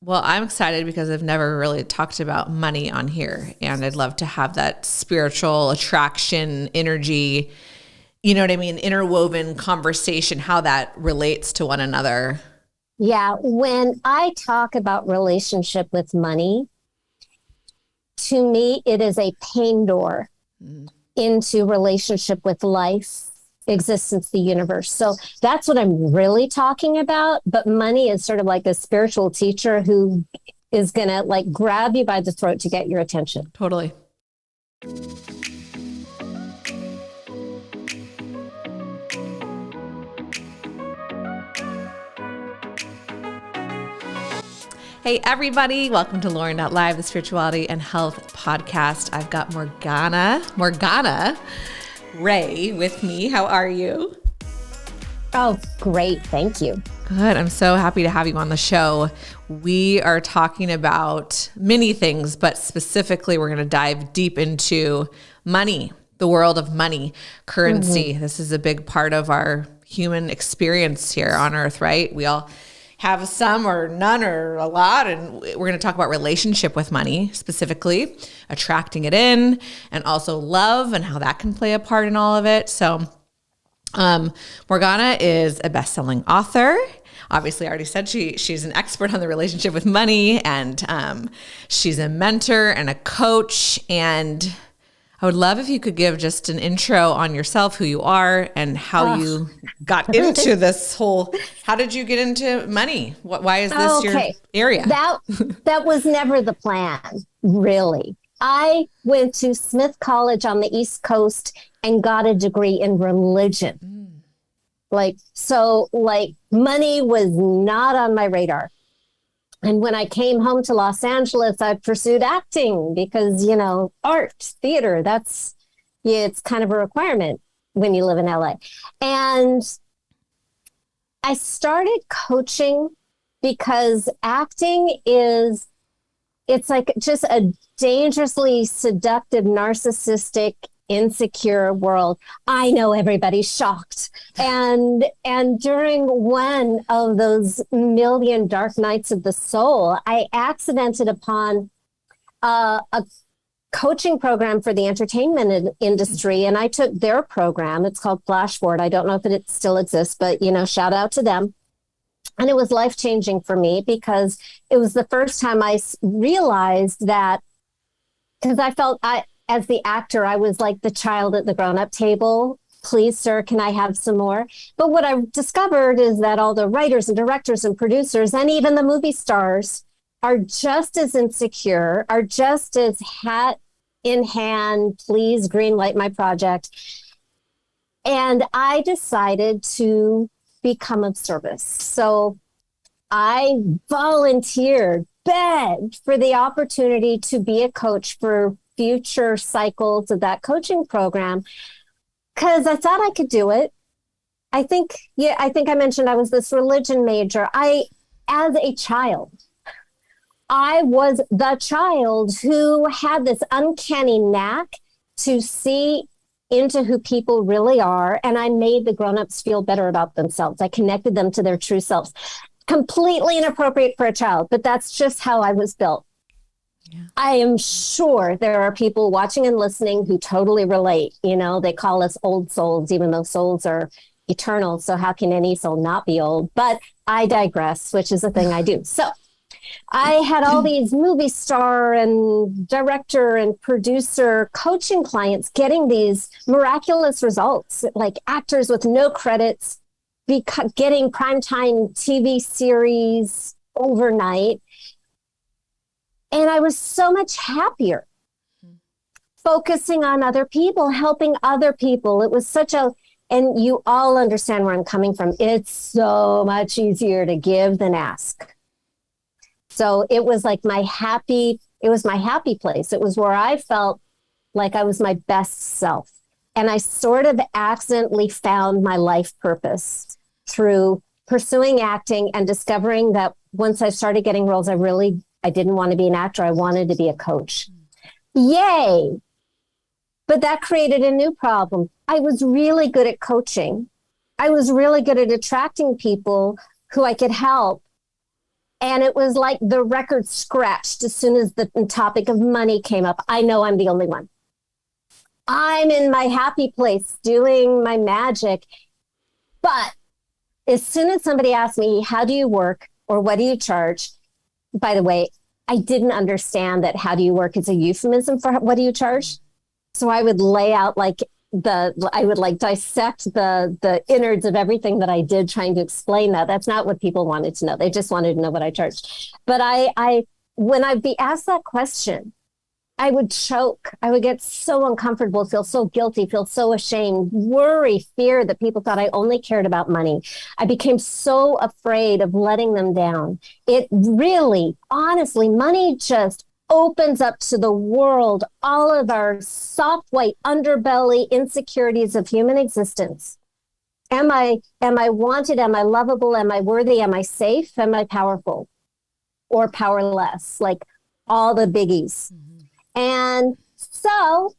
Well, I'm excited because I've never really talked about money on here, and I'd love to have that spiritual attraction energy, you know what I mean, interwoven conversation, how that relates to one another. Yeah, when I talk about relationship with money, to me, it is a pain door into relationship with life, existence, the universe. So that's what I'm really talking about. But money is sort of like a spiritual teacher who is going to like grab you by the throat to get your attention. Totally. Hey, everybody. Welcome to RealLaurenLive, the spirituality and health podcast. I've got Morgana Rae with me. How are you? Oh, great. Thank you. Good. I'm so happy to have you on the show. We are talking about many things, but specifically, we're going to dive deep into money, the world of money, currency. Mm-hmm. This is a big part of our human experience here on Earth, right? We all have some or none or a lot. And we're going to talk about relationship with money, specifically attracting it in, and also love and how that can play a part in all of it. So Morgana is a best-selling author. Obviously, I already said she's an expert on the relationship with money, and she's a mentor and a coach. And I would love if you could give just an intro on yourself, who you are, and how you got into this whole, how did you get into money? Why is this your area? That was never the plan, really. I went to Smith College on the East Coast and got a degree in religion. So money was not on my radar. And when I came home to Los Angeles, I pursued acting because, art, theater, it's kind of a requirement when you live in LA. And I started coaching because acting it's like just a dangerously seductive, narcissistic, insecure world. I know everybody's shocked. And during one of those million dark nights of the soul, I accidented upon a coaching program for the entertainment industry. And I took their program. It's called Flashboard. I don't know if it still exists, but, shout out to them. And it was life-changing for me because it was the first time I realized that, because I felt as the actor, I was like the child at the grown-up table. Please, sir, can I have some more? But what I discovered is that all the writers and directors and producers and even the movie stars are just as insecure, are just as hat in hand, please greenlight my project. And I decided to become of service. So I volunteered, begged for the opportunity to be a coach for future cycles of that coaching program because I thought I could do it. I think I mentioned I was this religion major. As a child, I was the child who had this uncanny knack to see into who people really are. And I made the grown-ups feel better about themselves. I connected them to their true selves. Completely inappropriate for a child, but that's just how I was built. Yeah. I am sure there are people watching and listening who totally relate. They call us old souls, even though souls are eternal. So how can any soul not be old? But I digress, which is a thing I do. So I had all these movie star and director and producer coaching clients getting these miraculous results, like actors with no credits, getting primetime TV series overnight. And I was so much happier focusing on other people, helping other people. It was and you all understand where I'm coming from. It's so much easier to give than ask. So it was like my happy place. It was where I felt like I was my best self. And I sort of accidentally found my life purpose through pursuing acting and discovering that once I started getting roles, I didn't want to be an actor. I wanted to be a coach. Yay. But that created a new problem. I was really good at coaching. I was really good at attracting people who I could help. And it was like the record scratched as soon as the topic of money came up. I know I'm the only one. I'm in my happy place doing my magic. But as soon as somebody asked me, how do you work or what do you charge? By the way, I didn't understand that how do you work is a euphemism for what do you charge? So I would lay out I would dissect the innards of everything that I did trying to explain that. That's not what people wanted to know. They just wanted to know what I charged. But when I'd be asked that question, I would choke. I would get so uncomfortable, feel so guilty, feel so ashamed, worry, fear that people thought I only cared about money. I became so afraid of letting them down. It really, honestly, money just opens up to the world all of our soft white underbelly insecurities of human existence. Am I wanted? Am I lovable? Am I worthy? Am I safe? Am I powerful or powerless? Like all the biggies. Mm-hmm. And so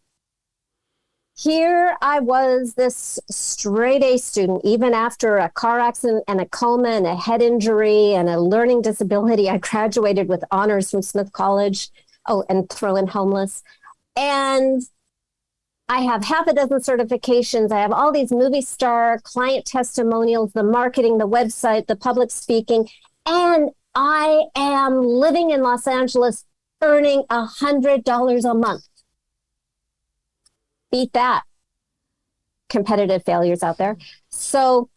here I was, this straight A student, even after a car accident and a coma and a head injury and a learning disability. I graduated with honors from Smith College. Oh, and throw in homeless. And I have half a dozen certifications. I have all these movie star client testimonials, the marketing, the website, the public speaking. And I am living in Los Angeles earning $100 a month. Beat that. Competitive failures out there. So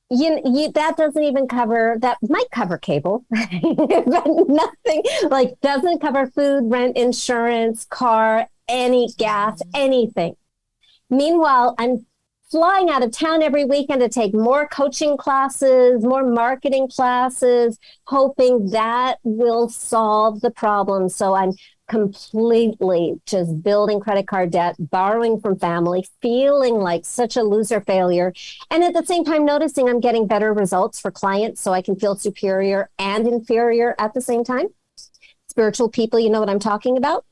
that doesn't even cover, that might cover cable, but nothing, like doesn't cover food, rent, insurance, car, any gas, anything. Meanwhile, I'm flying out of town every weekend to take more coaching classes, more marketing classes, hoping that will solve the problem. So I'm completely just building credit card debt, borrowing from family, feeling like such a loser failure. And at the same time, noticing I'm getting better results for clients so I can feel superior and inferior at the same time. Spiritual people, you know what I'm talking about.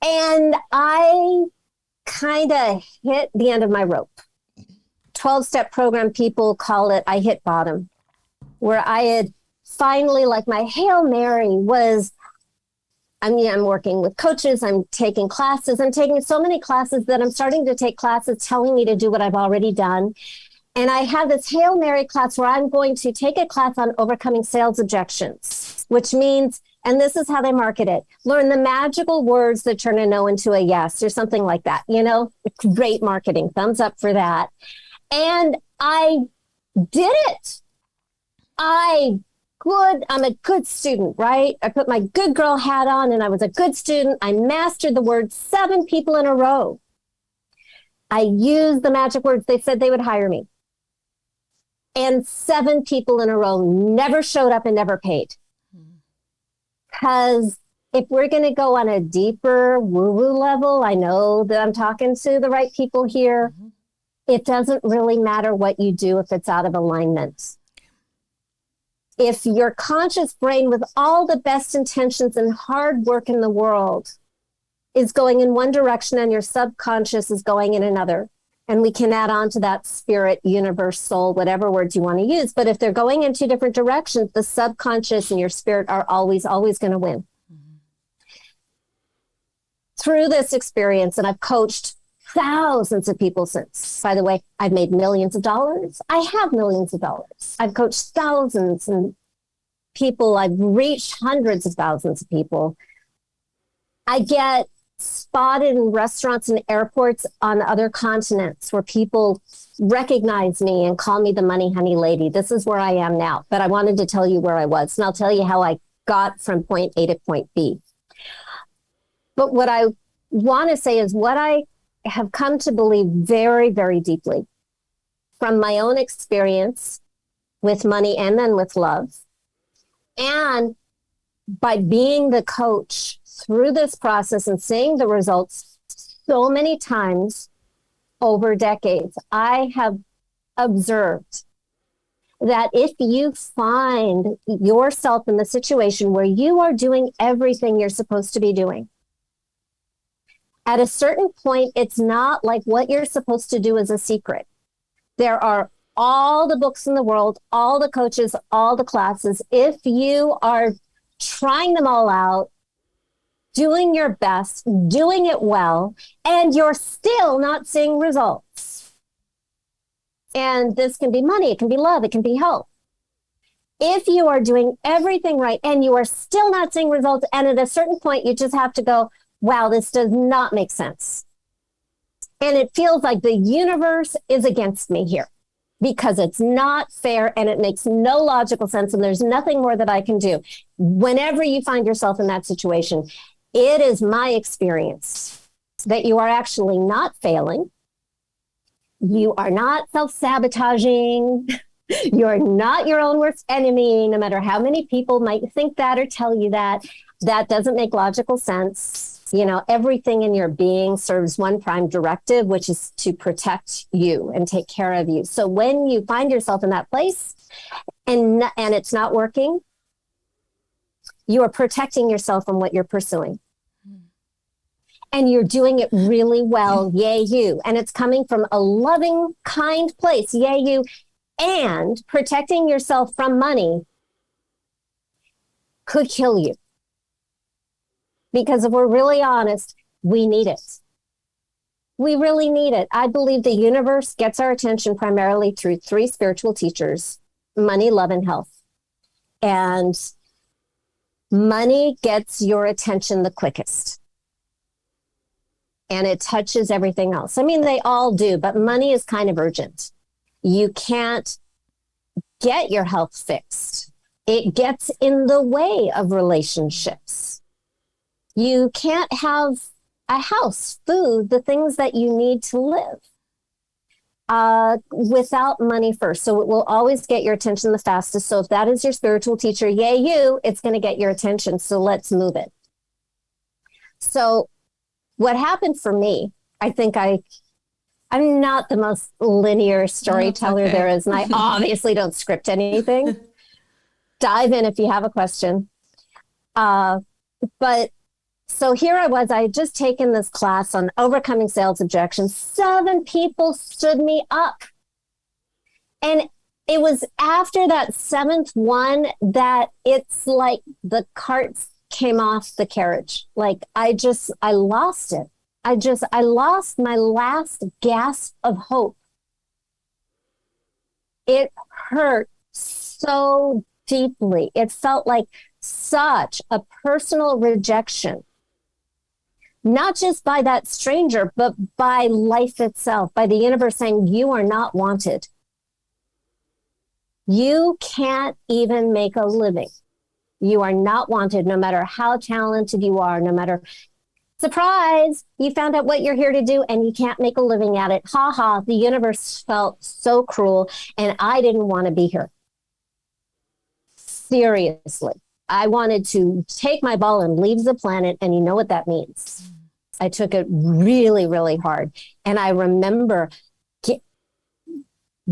And I kind of hit the end of my rope. 12-step program people call it, I hit bottom, where I had finally, like my Hail Mary was, I'm working with coaches, I'm taking classes, I'm taking so many classes that I'm starting to take classes telling me to do what I've already done. And I have this Hail Mary class where I'm going to take a class on overcoming sales objections, which means, and this is how they market it, learn the magical words that turn a no into a yes or something like that. Great marketing, thumbs up for that. And I did it. I'm a good student, right? I put my good girl hat on and I was a good student. I mastered the word 7 people in a row. I used the magic words. They said they would hire me. And 7 people in a row never showed up and never paid. Because if we're going to go on a deeper woo-woo level, I know that I'm talking to the right people here. Mm-hmm. It doesn't really matter what you do if it's out of alignment. If your conscious brain with all the best intentions and hard work in the world is going in one direction and your subconscious is going in another, and we can add on to that spirit, universe, soul, whatever words you want to use. But if they're going in 2 different directions, the subconscious and your spirit are always going to win. Mm-hmm. Through this experience, and I've coached thousands of people since. By the way, I've made millions of dollars. I have millions of dollars. I've coached thousands and people. I've reached hundreds of thousands of people. I get spotted in restaurants and airports on other continents where people recognize me and call me the money honey lady. This is where I am now. But I wanted to tell you where I was, and I'll tell you how I got from point A to point B. But what I want to say is what I have come to believe very, very deeply from my own experience with money and then with love. And by being the coach through this process and seeing the results so many times over decades, I have observed that if you find yourself in the situation where you are doing everything you're supposed to be doing, at a certain point, it's not like what you're supposed to do is a secret. There are all the books in the world, all the coaches, all the classes, if you are trying them all out, doing your best, doing it well, and you're still not seeing results. And this can be money, it can be love, it can be health. If you are doing everything right and you are still not seeing results, and at a certain point you just have to go, wow, this does not make sense. And it feels like the universe is against me here because it's not fair and it makes no logical sense and there's nothing more that I can do. Whenever you find yourself in that situation, it is my experience that you are actually not failing. You are not self-sabotaging. You're not your own worst enemy, no matter how many people might think that or tell you that. That doesn't make logical sense. You know, everything in your being serves one prime directive, which is to protect you and take care of you. So when you find yourself in that place and it's not working, you are protecting yourself from what you're pursuing. And you're doing it really well, yay you. And it's coming from a loving, kind place, yay you. And protecting yourself from money could kill you. Because if we're really honest, we need it. We really need it. I believe the universe gets our attention primarily through 3 spiritual teachers: money, love, and health. And money gets your attention the quickest. And it touches everything else. I mean, they all do, but money is kind of urgent. You can't get your health fixed. It gets in the way of relationships. You can't have a house, food, the things that you need to live without money first. So it will always get your attention the fastest. So if that is your spiritual teacher, yay you, it's going to get your attention. So let's move it. So what happened for me, I think I'm not the most linear storyteller there is, and I obviously don't script anything. Dive in if you have a question. But so here I was, I had just taken this class on overcoming sales objections. 7 people stood me up. And it was after that 7th one that it's like the carts came off the carriage. Like I lost it. I lost my last gasp of hope. It hurt so deeply. It felt like such a personal rejection, not just by that stranger, but by life itself, by the universe saying, you are not wanted. You can't even make a living. You are not wanted, no matter how talented you are, no matter, surprise, you found out what you're here to do and you can't make a living at it. Ha ha, the universe felt so cruel and I didn't want to be here. Seriously. I wanted to take my ball and leave the planet, and you know what that means. I took it really, really hard. And I remember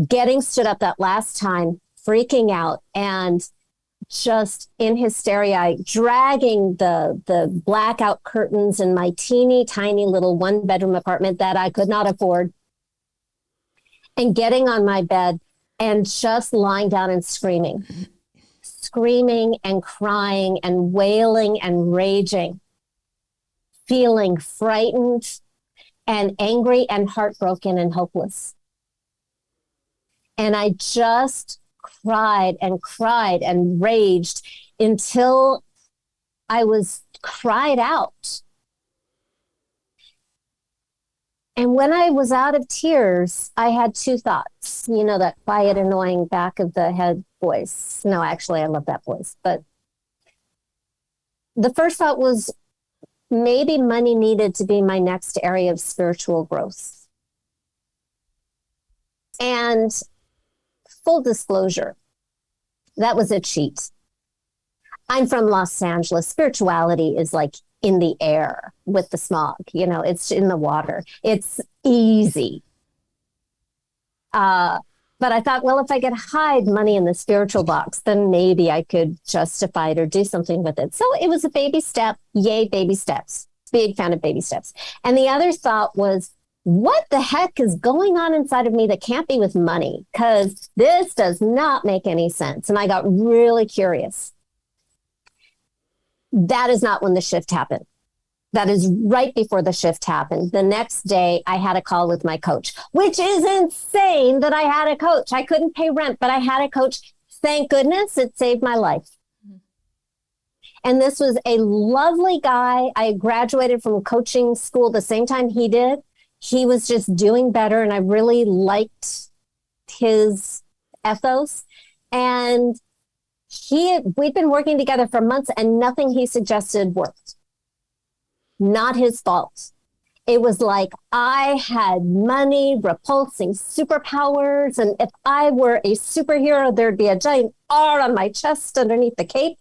getting stood up that last time, freaking out, and just in hysteria, dragging the blackout curtains in my teeny tiny little 1-bedroom apartment that I could not afford, and getting on my bed and just lying down and screaming and crying and wailing and raging, feeling frightened and angry and heartbroken and hopeless. And I just cried and raged until I was cried out. And when I was out of tears, I had 2 thoughts. You know, that quiet, annoying back of the head voice. No, actually, I love that voice. But the first thought was maybe money needed to be my next area of spiritual growth. And full disclosure, that was a cheat. I'm from Los Angeles. Spirituality is like in the air with the smog. You know, it's in the water. It's easy. But I thought, well, if I could hide money in the spiritual box, then maybe I could justify it or do something with it. So it was a baby step. Yay, baby steps. Big fan of baby steps. And the other thought was, what the heck is going on inside of me that can't be with money? Because this does not make any sense. And I got really curious. That is not when the shift happened. That is right before the shift happened. The next day, I had a call with my coach, which is insane that I had a coach. I couldn't pay rent, but I had a coach. Thank goodness it saved my life. And this was a lovely guy. I graduated from coaching school the same time he did. He was just doing better, and I really liked his ethos. And we'd been working together for months, and nothing he suggested worked. Not his fault. It was like I had money, repulsing superpowers, and if I were a superhero, there'd be a giant R on my chest underneath the cape.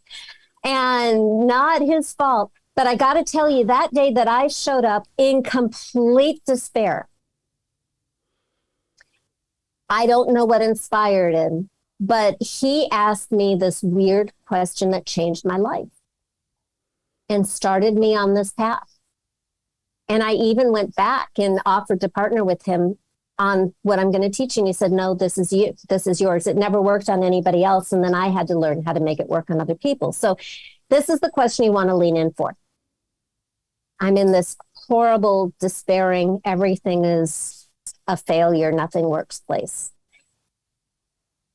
And not his fault. But I got to tell you, that day that I showed up in complete despair, I don't know what inspired him, but he asked me this weird question that changed my life and started me on this path. And I even went back and offered to partner with him on what I'm going to teach. And he said, no, this is you. This is yours. It never worked on anybody else. And then I had to learn how to make it work on other people. So this is the question you want to lean in for. I'm in this horrible, despairing, everything is a failure, nothing works place.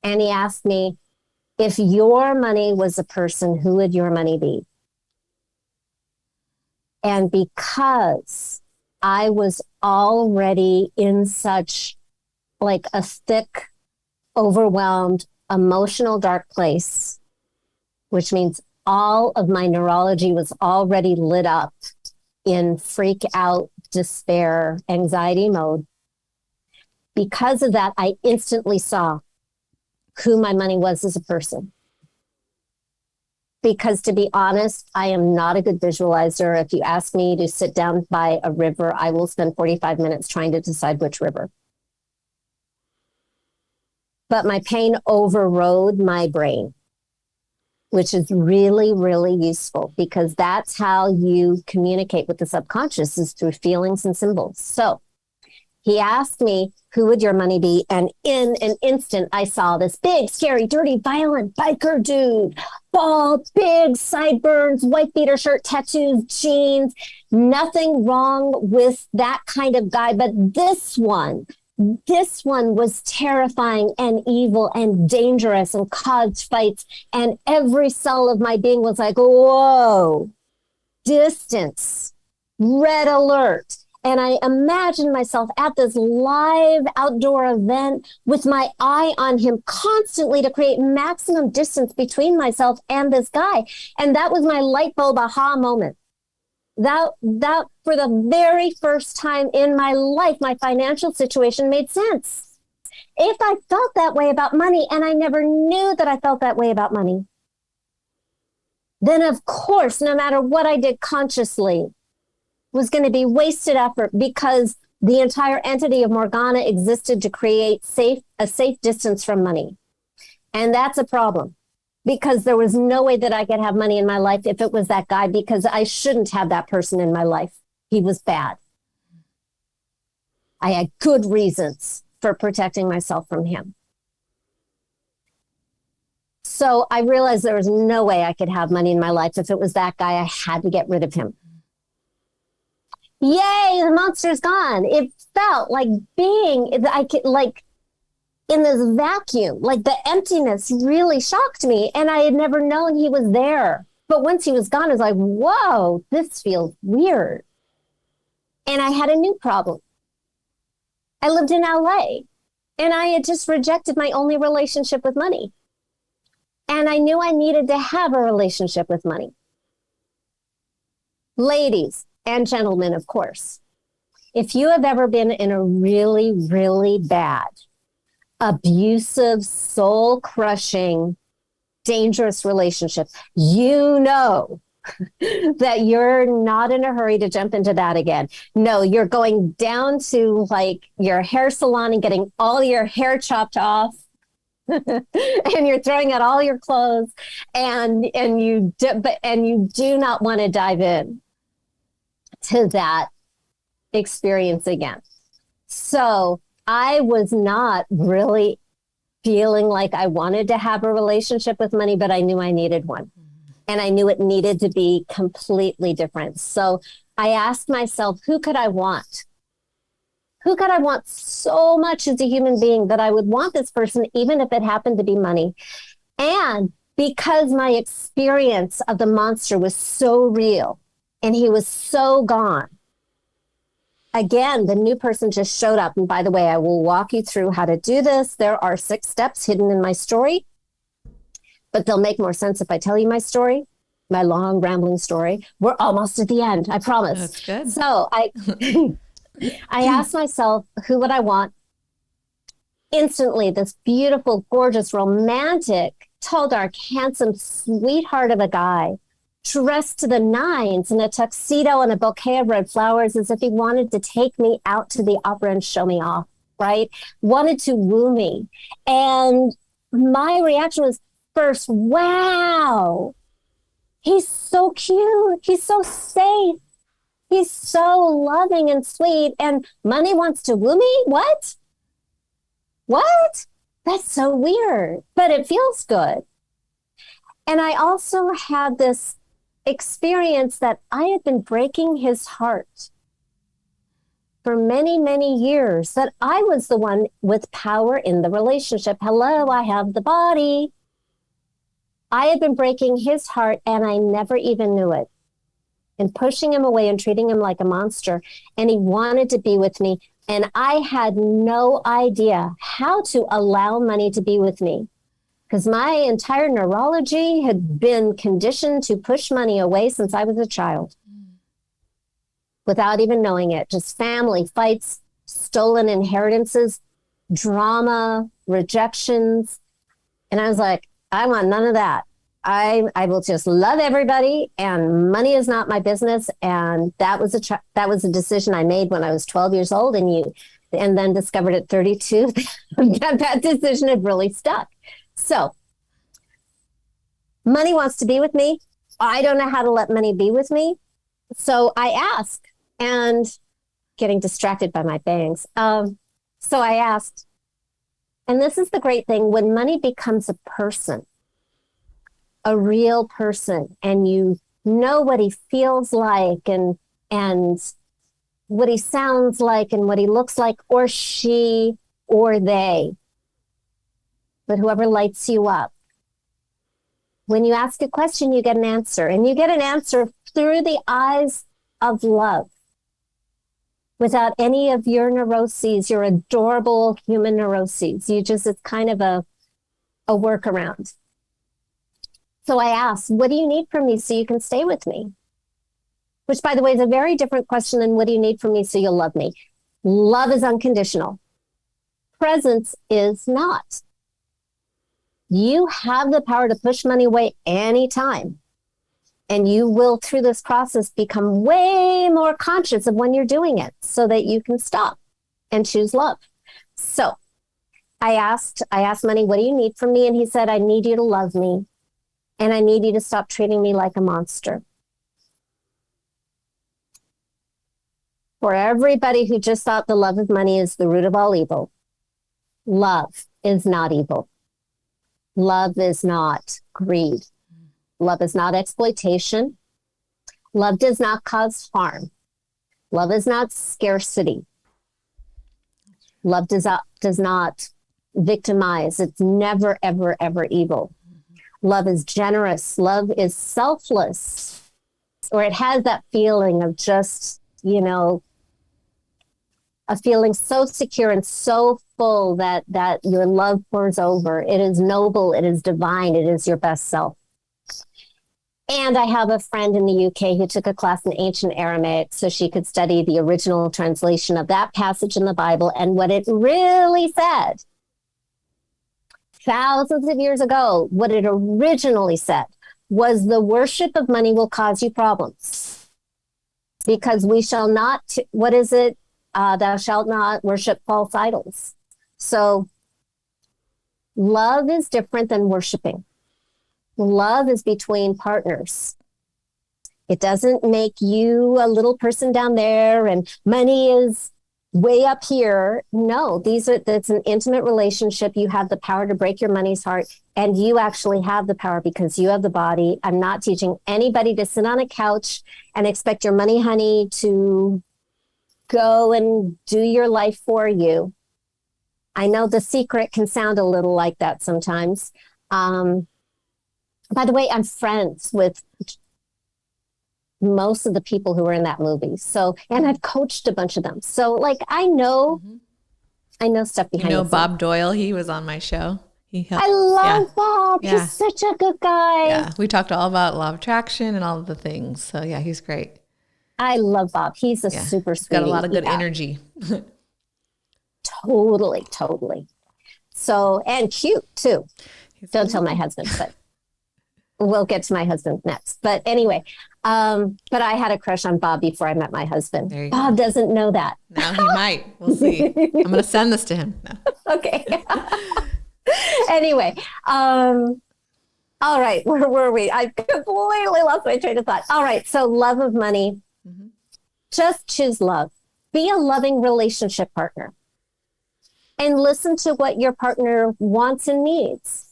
And he asked me, if your money was a person, who would your money be? And because I was already in such like a thick, overwhelmed, emotional, dark place, which means all of my neurology was already lit up in freak out, despair, anxiety mode. Because of that, I instantly saw who my money was as a person. Because to be honest, I am not a good visualizer. If you ask me to sit down by a river, I will spend 45 minutes trying to decide which river. But my pain overrode my brain, which is really, really useful because that's how you communicate with the subconscious, is through feelings and symbols. So he asked me, who would your money be? And in an instant, I saw this big, scary, dirty, violent biker dude, bald, big sideburns, white beater shirt, tattoos, jeans. Nothing wrong with that kind of guy. But this one was terrifying and evil and dangerous and caused fights. And every cell of my being was like, whoa, distance, red alert. And I imagined myself at this live outdoor event with my eye on him constantly to create maximum distance between myself and this guy. And that was my light bulb aha moment. That for the very first time in my life, my financial situation made sense. If I felt that way about money, and I never knew that I felt that way about money, then of course, no matter what I did consciously, was going to be wasted effort, because the entire entity of Morgana existed to create a safe distance from money. And that's a problem, because there was no way that I could have money in my life if it was that guy, because I shouldn't have that person in my life. He was bad. I had good reasons for protecting myself from him. So I realized there was no way I could have money in my life if it was that guy. I had to get rid of him. Yay, the monster's gone. It felt like like in this vacuum, like the emptiness really shocked me. And I had never known he was there. But once he was gone, I was like, whoa, this feels weird. And I had a new problem. I lived in LA, and I had just rejected my only relationship with money. And I knew I needed to have a relationship with money. Ladies and gentlemen, of course, if you have ever been in a really, really bad, abusive, soul-crushing, dangerous relationship, you know that you're not in a hurry to jump into that again. No, you're going down to like your hair salon and getting all your hair chopped off. And you're throwing out all your clothes, and you do not want to dive in to that experience again. So I was not really feeling like I wanted to have a relationship with money, but I knew I needed one. And I knew it needed to be completely different. So I asked myself, who could I want? Who could I want so much as a human being that I would want this person, even if it happened to be money? And because my experience of the monster was so real and he was so gone, again, the new person just showed up. And by the way, I will walk you through how to do this. There are 6 steps hidden in my story, but they'll make more sense if I tell you my story, my long rambling story. We're almost at the end, I promise. That's good. So I asked myself, who would I want? Instantly, this beautiful, gorgeous, romantic, tall, dark, handsome, sweetheart of a guy, dressed to the nines in a tuxedo and a bouquet of red flowers, as if he wanted to take me out to the opera and show me off, right? Wanted to woo me. And my reaction was first, wow, he's so cute. He's so safe. He's so loving and sweet. And money wants to woo me? What? That's so weird, but it feels good. And I also had this experience that I had been breaking his heart for many, many years, that I was the one with power in the relationship. Hello, I have the body. I had been breaking his heart and I never even knew it, and pushing him away and treating him like a monster. And he wanted to be with me. And I had no idea how to allow money to be with me, because my entire neurology had been conditioned to push money away since I was a child, without even knowing it. Just family fights, stolen inheritances, drama, rejections. And I was like, I want none of that. I will just love everybody, and money is not my business. And that was a decision I made when I was 12 years old, and then discovered at 32 that decision had really stuck. So money wants to be with me. I don't know how to let money be with me. So I ask, and getting distracted by my bangs. So I asked, and this is the great thing, when money becomes a person, a real person, and you know what he feels like and what he sounds like and what he looks like, or she or they, but whoever lights you up. When you ask a question, you get an answer, and you get an answer through the eyes of love, without any of your neuroses, your adorable human neuroses. It's kind of a workaround. So I asked, what do you need from me so you can stay with me? Which, by the way, is a very different question than what do you need from me so you'll love me? Love is unconditional. Presence is not. You have the power to push money away anytime. And you will, through this process, become way more conscious of when you're doing it so that you can stop and choose love. So I asked money, what do you need from me? And he said, I need you to love me. And I need you to stop treating me like a monster. For everybody who just thought the love of money is the root of all evil, love is not evil. Love is not greed. Love is not exploitation. Love does not cause harm. Love is not scarcity. Love does not victimize. It's never, ever, ever evil. Love is generous. Love is selfless. Or it has that feeling of just, a feeling so secure and so full that your love pours over. It is noble. It is divine. It is your best self. And I have a friend in the UK who took a class in ancient Aramaic so she could study the original translation of that passage in the Bible and what it really said. Thousands of years ago, what it originally said was the worship of money will cause you problems, because we shall not, what is it? Thou shalt not worship false idols. So love is different than worshiping. Love is between partners. It doesn't make you a little person down there, and money is way up here. No, that's an intimate relationship. You have the power to break your money's heart, and you actually have the power because you have the body. I'm not teaching anybody to sit on a couch and expect your money honey to go and do your life for you. I know The Secret can sound a little like that sometimes. By the way, I'm friends with most of the people who were in that movie. So, and I've coached a bunch of them. So like, I know stuff behind the scenes. Bob Doyle, he was on my show. He helped. I love Bob. Yeah. He's such a good guy. Yeah. We talked all about law of attraction and all of the things. So yeah, he's great. I love Bob. He's a super sweet. Got a lot of good energy. Totally. So, and cute too. Don't tell my husband, but we'll get to my husband next. But anyway, but I had a crush on Bob before I met my husband. Bob doesn't know that. Now he might. We'll see. I'm going to send this to him. No. Okay. Anyway, all right. Where were we? I completely lost my train of thought. All right. So love of money. Mm-hmm. Just choose love. Be a loving relationship partner. And listen to what your partner wants and needs.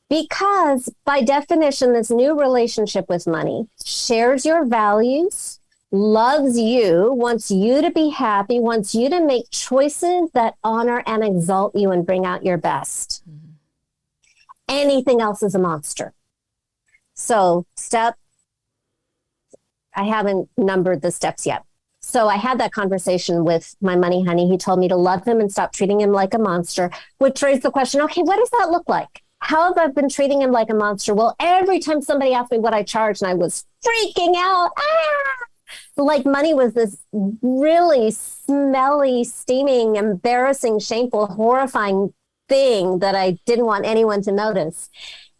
Because by definition, this new relationship with money shares your values, loves you, wants you to be happy, wants you to make choices that honor and exalt you and bring out your best. Mm-hmm. Anything else is a monster. So I haven't numbered the steps yet. So I had that conversation with my money honey. He told me to love him and stop treating him like a monster, which raised the question, okay, what does that look like? How have I been treating him like a monster? Well, every time somebody asked me what I charged, and I was freaking out, like money was this really smelly, steaming, embarrassing, shameful, horrifying thing that I didn't want anyone to notice.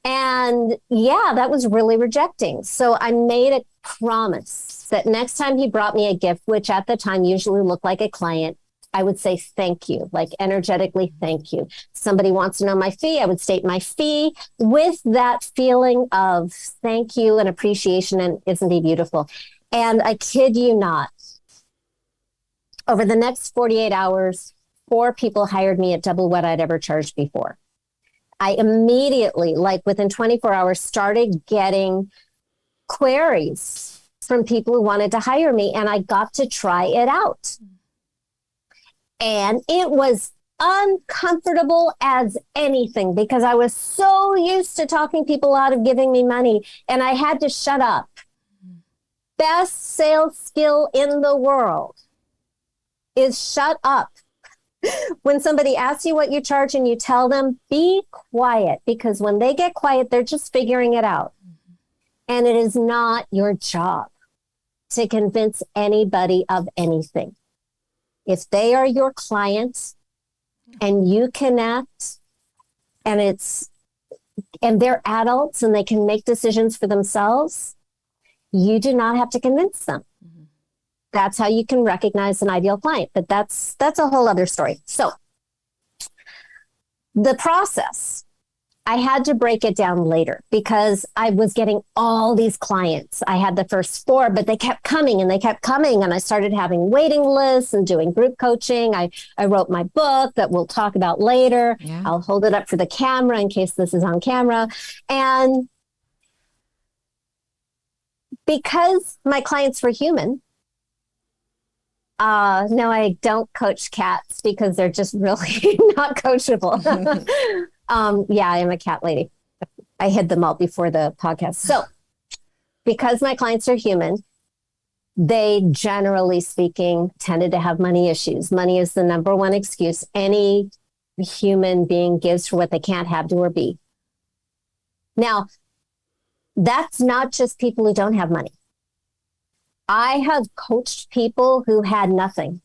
And yeah, that was really rejecting. So I made a promise that next time he brought me a gift, which at the time usually looked like a client, I would say thank you, like energetically thank you. Somebody wants to know my fee, I would state my fee with that feeling of thank you and appreciation, and isn't he beautiful? And I kid you not, over the next 48 hours, 4 people hired me at double what I'd ever charged before. I immediately, like within 24 hours, started getting queries from people who wanted to hire me, and I got to try it out. And it was uncomfortable as anything because I was so used to talking people out of giving me money, and I had to shut up. Best sales skill in the world is shut up. When somebody asks you what you charge and you tell them, be quiet, because when they get quiet, they're just figuring it out. And it is not your job to convince anybody of anything. If they are your clients and you connect and they're adults and they can make decisions for themselves, you do not have to convince them. Mm-hmm. That's how you can recognize an ideal client, but that's a whole other story. So the process, I had to break it down later because I was getting all these clients. I had the first 4, but they kept coming and they kept coming. And I started having waiting lists and doing group coaching. I wrote my book that we'll talk about later. Yeah. I'll hold it up for the camera in case this is on camera. And because my clients were human, no, I don't coach cats because they're just really not coachable. Yeah, I am a cat lady. I hid them all before the podcast. So because my clients are human, they generally speaking tended to have money issues. Money is the number one excuse any human being gives for what they can't have, do, or be. Now, that's not just people who don't have money. I have coached people who had nothing.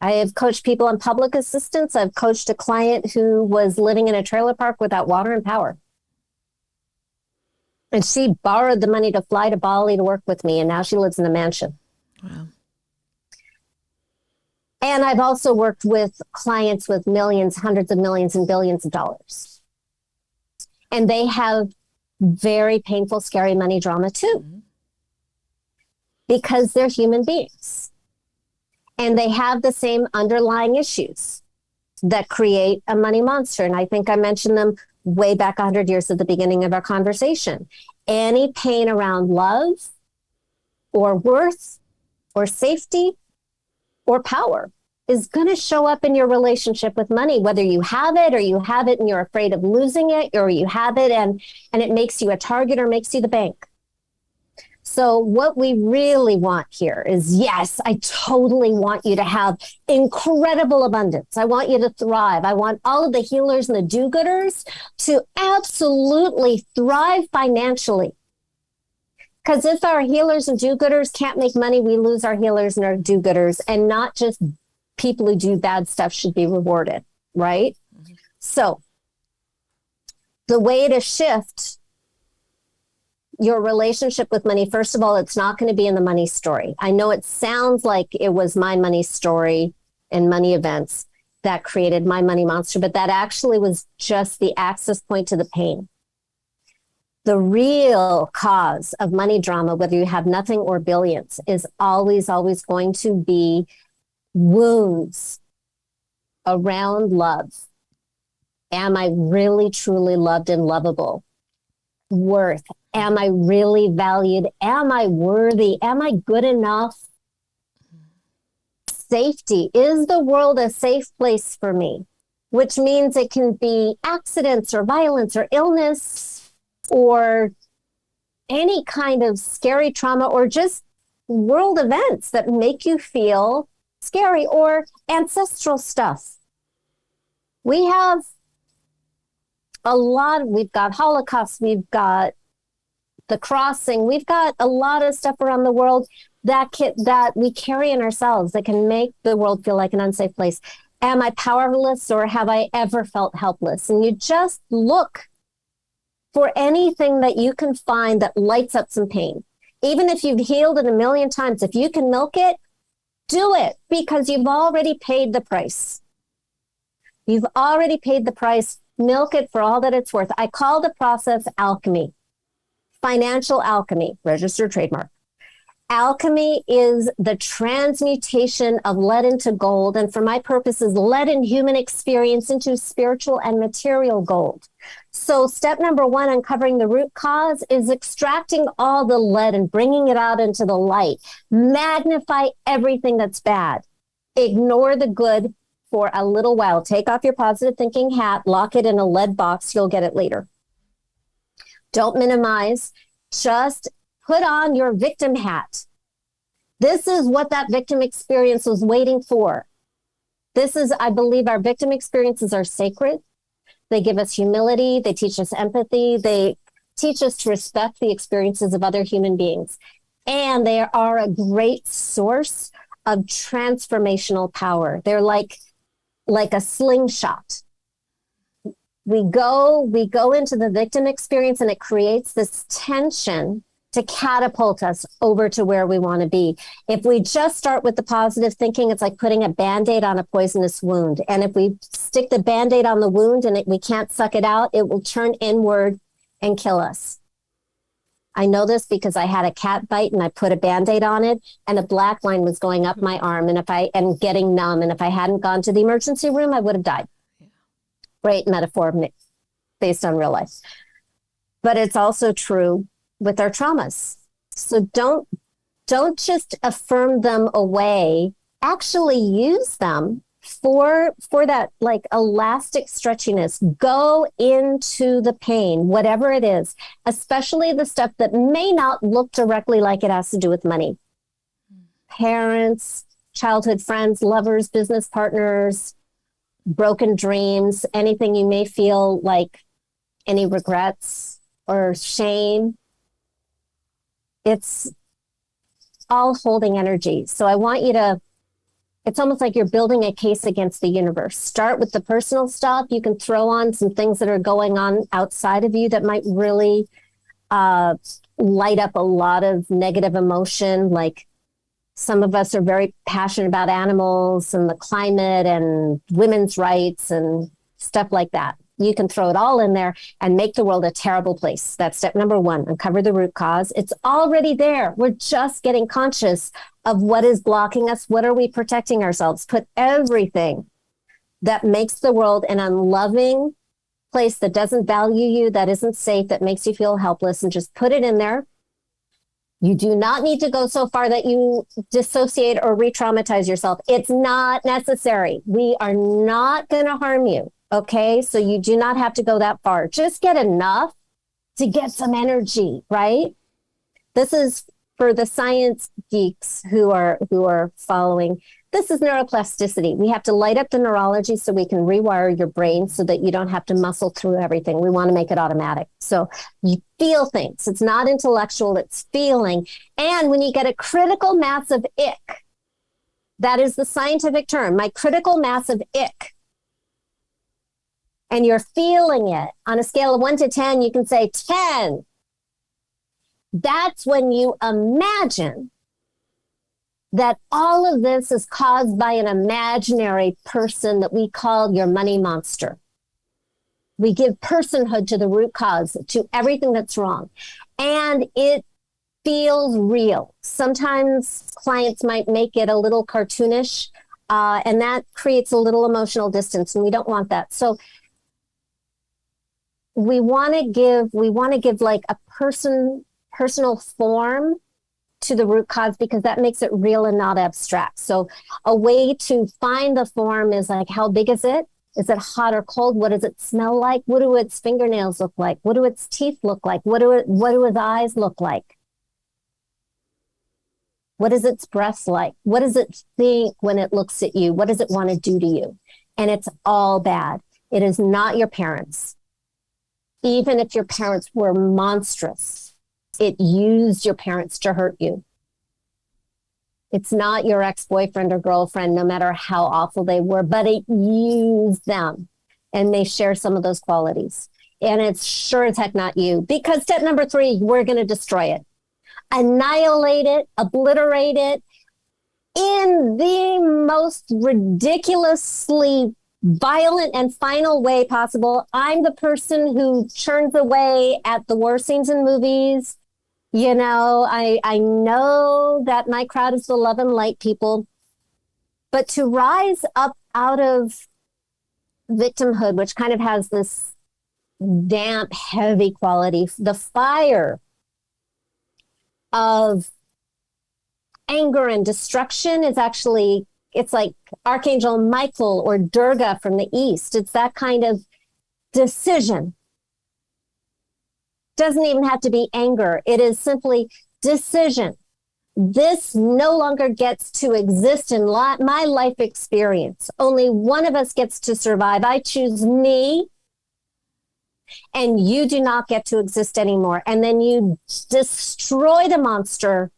I have coached people on public assistance. I've coached a client who was living in a trailer park without water and power. And she borrowed the money to fly to Bali to work with me, and now she lives in a mansion. Wow. And I've also worked with clients with millions, hundreds of millions, and billions of dollars. And they have very painful, scary money drama too. Mm-hmm. Because they're human beings. and they have the same underlying issues that create a money monster. And I think I mentioned them way back 100 years at the beginning of our conversation. Any pain around love or worth or safety or power is going to show up in your relationship with money, whether you have it or you have it and you're afraid of losing it, or you have it and it makes you a target or makes you the bank. So what we really want here is, yes, I totally want you to have incredible abundance. I want you to thrive. I want all of the healers and the do-gooders to absolutely thrive financially. Because if our healers and do-gooders can't make money, we lose our healers and our do-gooders, and not just people who do bad stuff should be rewarded, right? Mm-hmm. So the way to shift your relationship with money, first of all, it's not going to be in the money story. I know it sounds like it was my money story and money events that created my money monster, but that actually was just the access point to the pain. The real cause of money drama, whether you have nothing or billions, is always, always going to be wounds around love. Am I really, truly loved and lovable? Worth. Am I really valued? Am I worthy? Am I good enough? Safety. Is the world a safe place for me? Which means it can be accidents or violence or illness or any kind of scary trauma, or just world events that make you feel scary, or ancestral stuff. We have we've got Holocaust, we've got the crossing, we've got a lot of stuff around the world that we carry in ourselves that can make the world feel like an unsafe place. Am I powerless, or have I ever felt helpless? And you just look for anything that you can find that lights up some pain. Even if you've healed it a million times, if you can milk it, do it, because you've already paid the price. You've already paid the price. Milk it for all that it's worth. I call the process alchemy, financial alchemy, registered trademark. Alchemy is the transmutation of lead into gold, and for my purposes, lead in human experience into spiritual and material gold. So step number one, uncovering the root cause, is extracting all the lead and bringing it out into the light. Magnify everything that's bad. Ignore the good for a little while. Take off your positive thinking hat, lock it in a lead box. You'll get it later. Don't minimize. Just put on your victim hat. This is what that victim experience was waiting for. I believe our victim experiences are sacred. They give us humility. They teach us empathy. They teach us to respect the experiences of other human beings. And they are a great source of transformational power. They're like a slingshot. We go into the victim experience, and it creates this tension to catapult us over to where we want to be. If we just start with the positive thinking, it's like putting a Band-Aid on a poisonous wound. And if we stick the Band-Aid on the wound and we can't suck it out, it will turn inward and kill us. I know this because I had a cat bite and I put a Band-Aid on it, and a black line was going up my arm and getting numb. And if I hadn't gone to the emergency room, I would have died. Yeah. Great metaphor based on real life. But it's also true with our traumas. So don't just affirm them away. Actually use them for that like elastic stretchiness. Go into the pain, whatever it is, especially the stuff that may not look directly like it has to do with money. Parents, childhood friends, lovers, business partners, broken dreams, anything you may feel like, any regrets or shame. It's all holding energy. So I want you to, it's almost like you're building a case against the universe. Start with the personal stuff. You can throw on some things that are going on outside of you that might really light up a lot of negative emotion. Like some of us are very passionate about animals and the climate and women's rights and stuff like that. You can throw it all in there and make the world a terrible place. That's step number one. Uncover the root cause. It's already there. We're just getting conscious of what is blocking us. What are we protecting ourselves? Put everything that makes the world an unloving place, that doesn't value you, that isn't safe, that makes you feel helpless, and just put it in there. You do not need to go so far that you dissociate or re-traumatize yourself. It's not necessary. We are not going to harm you. Okay. So you do not have to go that far. Just get enough to get some energy, right? This is for the science geeks who are following. This is neuroplasticity. We have to light up the neurology so we can rewire your brain so that you don't have to muscle through everything. We want to make it automatic. So you feel things. It's not intellectual, it's feeling. And when you get a critical mass of ick, that is the scientific term, my critical mass of ick, and you're feeling it on a scale of 1 to 10, you can say 10. That's when you imagine that all of this is caused by an imaginary person that we call your money monster. We give personhood to the root cause, to everything that's wrong. And it feels real. Sometimes clients might make it a little cartoonish, and that creates a little emotional distance, and we don't want that. So we want to give like a personal form to the root cause, because that makes it real and not abstract. So a way to find the form is like, how big is it? Is it hot or cold? What does it smell like? What do its fingernails look like? What do its teeth look like? What do its eyes look like? What is its breath like? What does it think when it looks at you? What does it want to do to you? And it's all bad. It is not your parents. Even if your parents were monstrous, it used your parents to hurt you. It's not your ex-boyfriend or girlfriend, no matter how awful they were, but it used them, and they share some of those qualities. And it's sure as heck not you, because step number 3, we're going to destroy it, annihilate it, obliterate it in the most ridiculously violent and final way possible. I'm the person who churns away at the war scenes in movies. You know, I know that my crowd is the love and light people, but to rise up out of victimhood, which kind of has this damp, heavy quality, the fire of anger and destruction is actually, it's like Archangel Michael or Durga from the East. It's that kind of decision. Doesn't even have to be anger. It is simply decision. This no longer gets to exist in my life experience. Only one of us gets to survive. I choose me, and you do not get to exist anymore. And then you destroy the monster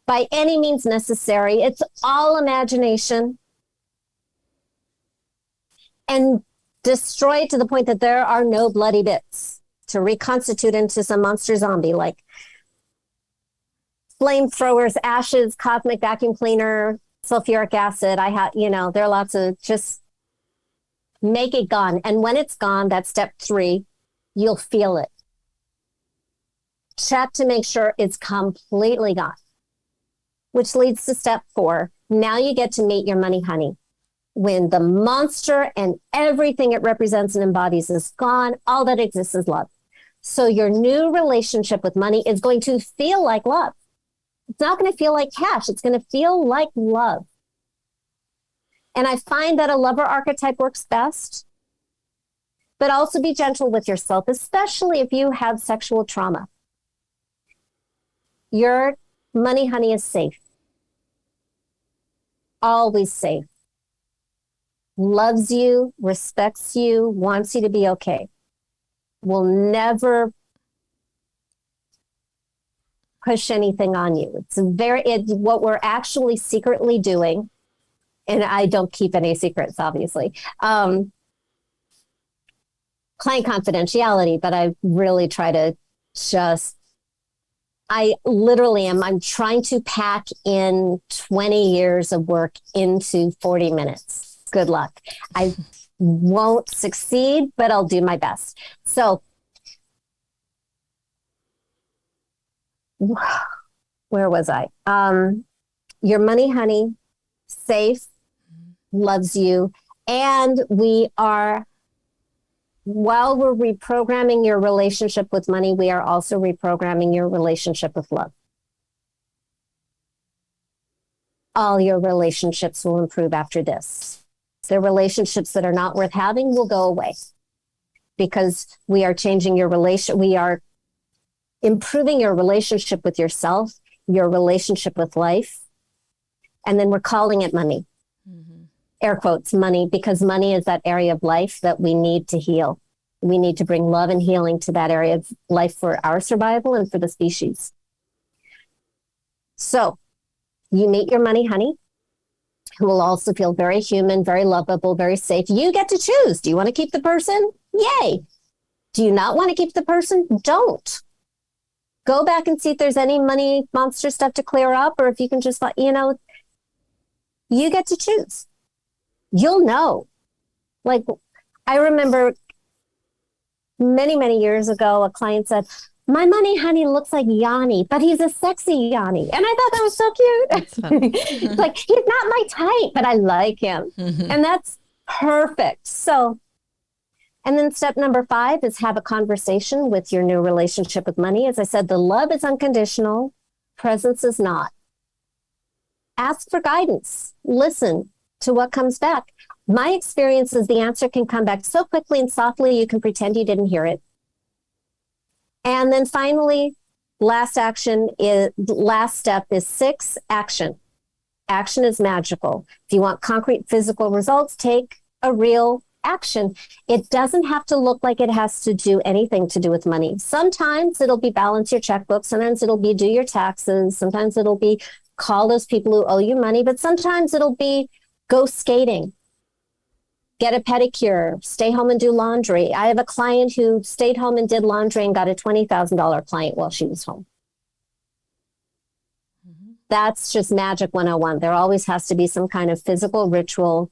by any means necessary. It's all imagination. And destroy it to the point that there are no bloody bits to reconstitute into some monster zombie, like flamethrowers, ashes, cosmic vacuum cleaner, sulfuric acid. There are lots of, just make it gone. And when it's gone, that's step 3, you'll feel it. Check to make sure it's completely gone, which leads to step 4. Now you get to meet your money honey. When the monster and everything it represents and embodies is gone, all that exists is love. So your new relationship with money is going to feel like love. It's not going to feel like cash. It's going to feel like love. And I find that a lover archetype works best, but also be gentle with yourself, especially if you have sexual trauma. Your money honey is safe. Always safe. Loves you, respects you, wants you to be okay. Will never push anything on you. It's what we're actually secretly doing, and I don't keep any secrets, obviously. Client confidentiality, but I really try to I literally am. I'm trying to pack in 20 years of work into 40 minutes. Good luck. won't succeed, but I'll do my best. So where was I? Your money, honey, safe, loves you. And while we're reprogramming your relationship with money, we are also reprogramming your relationship with love. All your relationships will improve after this. The relationships that are not worth having will go away because we are changing your relation. We are improving your relationship with yourself, your relationship with life. And then we're calling it money. Air quotes, money, because money is that area of life that we need to heal. We need to bring love and healing to that area of life for our survival and for the species. So you meet your money, honey, who will also feel very human, very lovable, very safe. You get to choose. Do you want to keep the person? Yay. Do you not want to keep the person? Don't. Go back and see if there's any money monster stuff to clear up, or if you can just, you get to choose. You'll know. Like, I remember many, many years ago, a client said, my money honey looks like Yanni, but he's a sexy Yanni. And I thought that was so cute. That's funny. Like, he's not my type, but I like him. And that's perfect. So, and then step number 5 is have a conversation with your new relationship with money. As I said, the love is unconditional. Presence is not. Ask for guidance. Listen to what comes back. My experience is the answer can come back so quickly and softly you can pretend you didn't hear it. And then finally, last step is 6, action. Action is magical. If you want concrete physical results, take a real action. It doesn't have to look like it has to do anything to do with money. Sometimes it'll be balance your checkbook. Sometimes it'll be do your taxes. Sometimes it'll be call those people who owe you money. But sometimes it'll be go skating, get a pedicure, stay home and do laundry. I have a client who stayed home and did laundry and got a $20,000 client while she was home. That's just magic 101. There always has to be some kind of physical ritual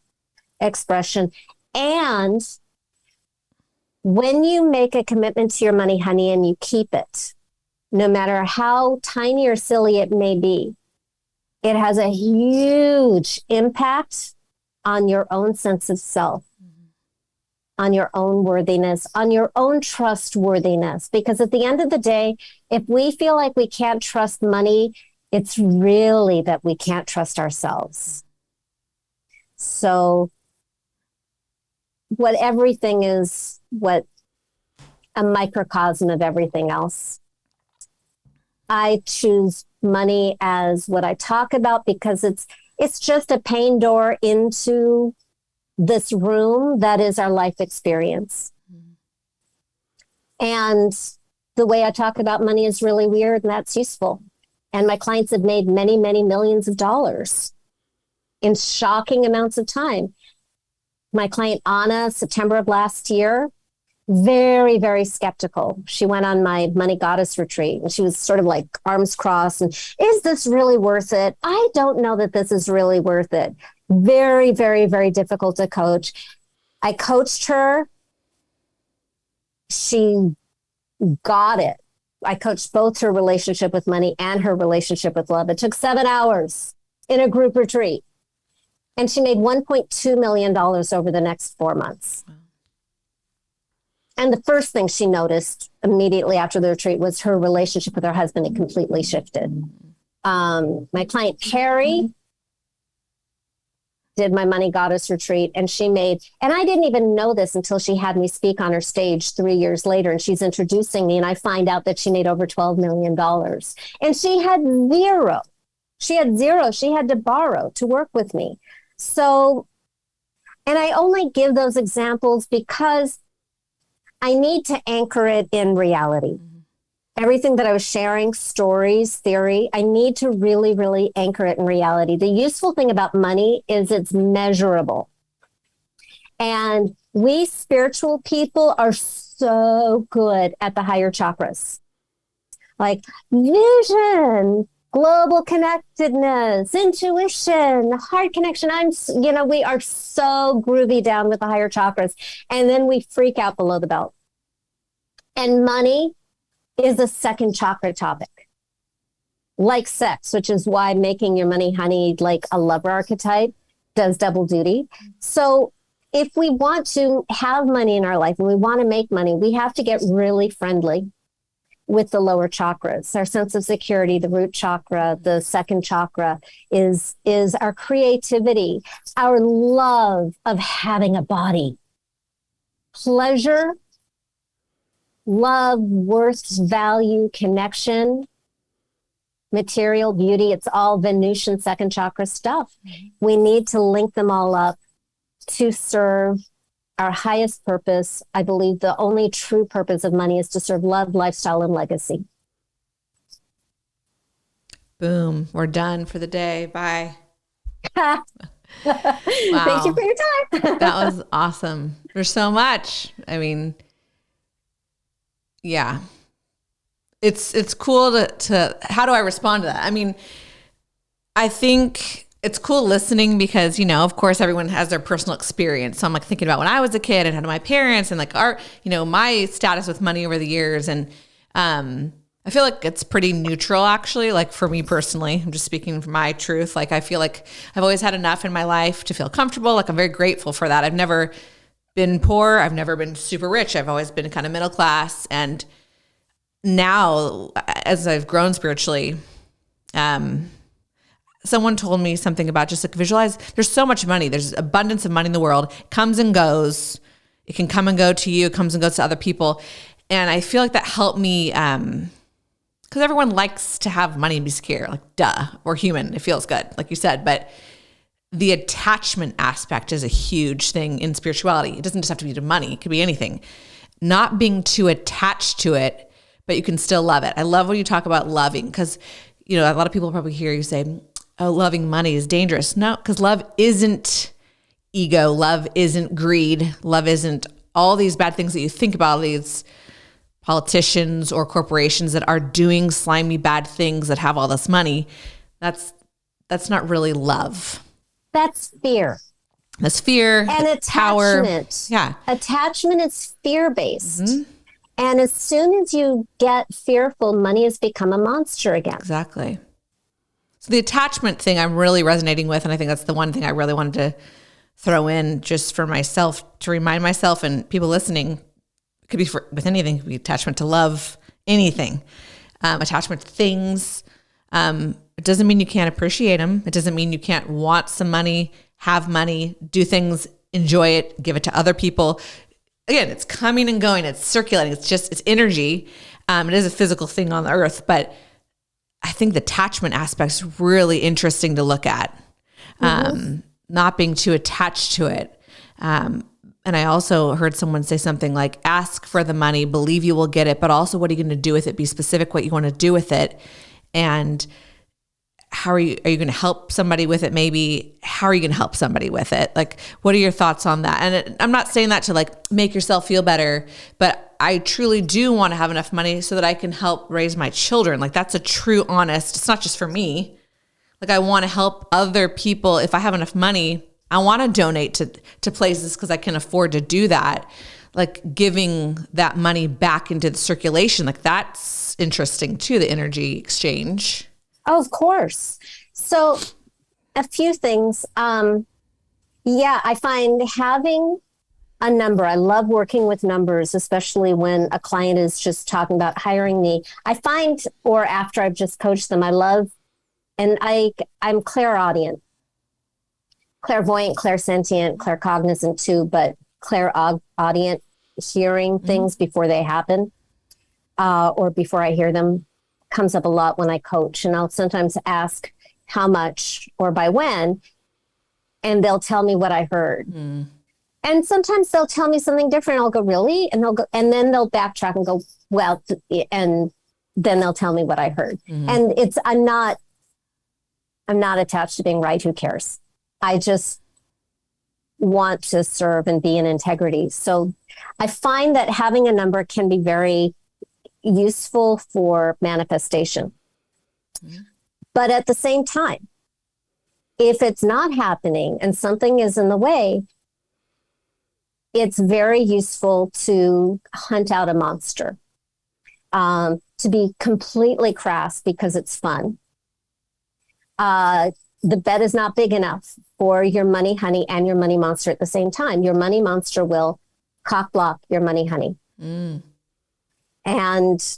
expression. And when you make a commitment to your money, honey, and you keep it, no matter how tiny or silly it may be, it has a huge impact on your own sense of self, on your own worthiness, on your own trustworthiness. Because at the end of the day, if we feel like we can't trust money, it's really that we can't trust ourselves. So what everything is, what a microcosm of everything else. I choose money as what I talk about because it's just a pane door into this room that is our life experience. And the way I talk about money is really weird, and that's useful. And my clients have made many, many millions of dollars in shocking amounts of time. My client, Anna, September of last year, very, very skeptical. She went on my Money Goddess retreat and she was sort of like arms crossed. And is this really worth it? I don't know that this is really worth it. Very, very, very difficult to coach. I coached her. She got it. I coached both her relationship with money and her relationship with love. It took 7 hours in a group retreat. And she made $1.2 million over the next 4 months. And the first thing she noticed immediately after the retreat was her relationship with her husband had completely shifted. My client, Carrie, did my Money Goddess retreat, and she made, and I didn't even know this until she had me speak on her stage 3 years later, and she's introducing me, and I find out that she made over $12 million. And she had zero. She had zero. She had to borrow to work with me. So, and I only give those examples because I need to anchor it in reality. Everything that I was sharing, stories, theory, I need to really, really anchor it in reality. The useful thing about money is it's measurable. And we spiritual people are so good at the higher chakras. Like vision, global connectedness, intuition, heart connection. We are so groovy down with the higher chakras. And then we freak out below the belt. And money is a second chakra topic. Like sex, which is why making your money honey like a lover archetype does double duty. So if we want to have money in our life and we want to make money, we have to get really friendly with the lower chakras. Our sense of security, the root chakra, the second chakra is our creativity, our love of having a body, pleasure, love, worth, value, connection, material, beauty. It's all Venusian second chakra stuff. We need to link them all up to serve our highest purpose. I believe the only true purpose of money is to serve love, lifestyle, and legacy. Boom. We're done for the day. Bye. Wow. Thank you for your time. That was awesome. There's so much. I mean, yeah. It's cool to how do I respond to that? I mean, I think it's cool listening because, of course, everyone has their personal experience. So I'm like thinking about when I was a kid and how my parents and like my status with money over the years. And I feel like it's pretty neutral, actually. Like for me personally, I'm just speaking from my truth. Like I feel like I've always had enough in my life to feel comfortable. Like I'm very grateful for that. I've never been poor. I've never been super rich. I've always been kind of middle class. And now, as I've grown spiritually, someone told me something about just like visualize, there's so much money. There's abundance of money in the world. It comes and goes. It can come and go to you. It comes and goes to other people. And I feel like that helped me because everyone likes to have money and be secure. Like, duh, we're human. It feels good, like you said. But the attachment aspect is a huge thing in spirituality. It doesn't just have to be to money. It could be anything. Not being too attached to it, but you can still love it. I love when you talk about loving because, a lot of people probably hear you say, oh, loving money is dangerous. No, because love isn't ego. Love isn't greed. Love isn't all these bad things that you think about, these politicians or corporations that are doing slimy bad things that have all this money. That's not really love. That's fear. That's fear. And attachment. Power. Yeah. Attachment is fear-based. Mm-hmm. And as soon as you get fearful, money has become a monster again. Exactly. So the attachment thing I'm really resonating with, and I think that's the one thing I really wanted to throw in just for myself, to remind myself and people listening. It could be with anything. It could be attachment to love, anything. Attachment to things. It doesn't mean you can't appreciate them. It doesn't mean you can't want some money, have money, do things, enjoy it, give it to other people. Again, it's coming and going. It's circulating. It's energy. It is a physical thing on the earth, but I think the attachment aspect is really interesting to look at. Not being too attached to it. And I also heard someone say something like, ask for the money, believe you will get it, but also what are you going to do with it? Be specific what you want to do with it. And how are you going to help somebody with it? Maybe how are you going to help somebody with it? Like, what are your thoughts on that? And I'm not saying that to like make yourself feel better, but I truly do want to have enough money so that I can help raise my children. Like that's a true, honest, it's not just for me. Like I want to help other people. If I have enough money, I want to donate to places because I can afford to do that. Like giving that money back into the circulation. Like that's interesting too, the energy exchange. Oh, of course. So a few things. I find having a number, I love working with numbers, especially when a client is just talking about hiring me. I find, or after I've just coached them, I love, and I'm clairaudient, clairvoyant, clairsentient, claircognizant too, but clairaudient, hearing things before they happen, or before I hear them. Comes up a lot when I coach, and I'll sometimes ask how much or by when, and they'll tell me what I heard. And sometimes they'll tell me something different. I'll go, really? And they'll go, and then they'll backtrack and go, well, and then they'll tell me what I heard. And I'm not attached to being right. Who cares? I just want to serve and be in integrity. So I find that having a number can be very useful for manifestation. But at the same time, if it's not happening and something is in the way, it's very useful to hunt out a monster, to be completely crass because it's fun. The bet is not big enough for your money honey and your money monster at the same time. Your money monster will cock block your money honey. And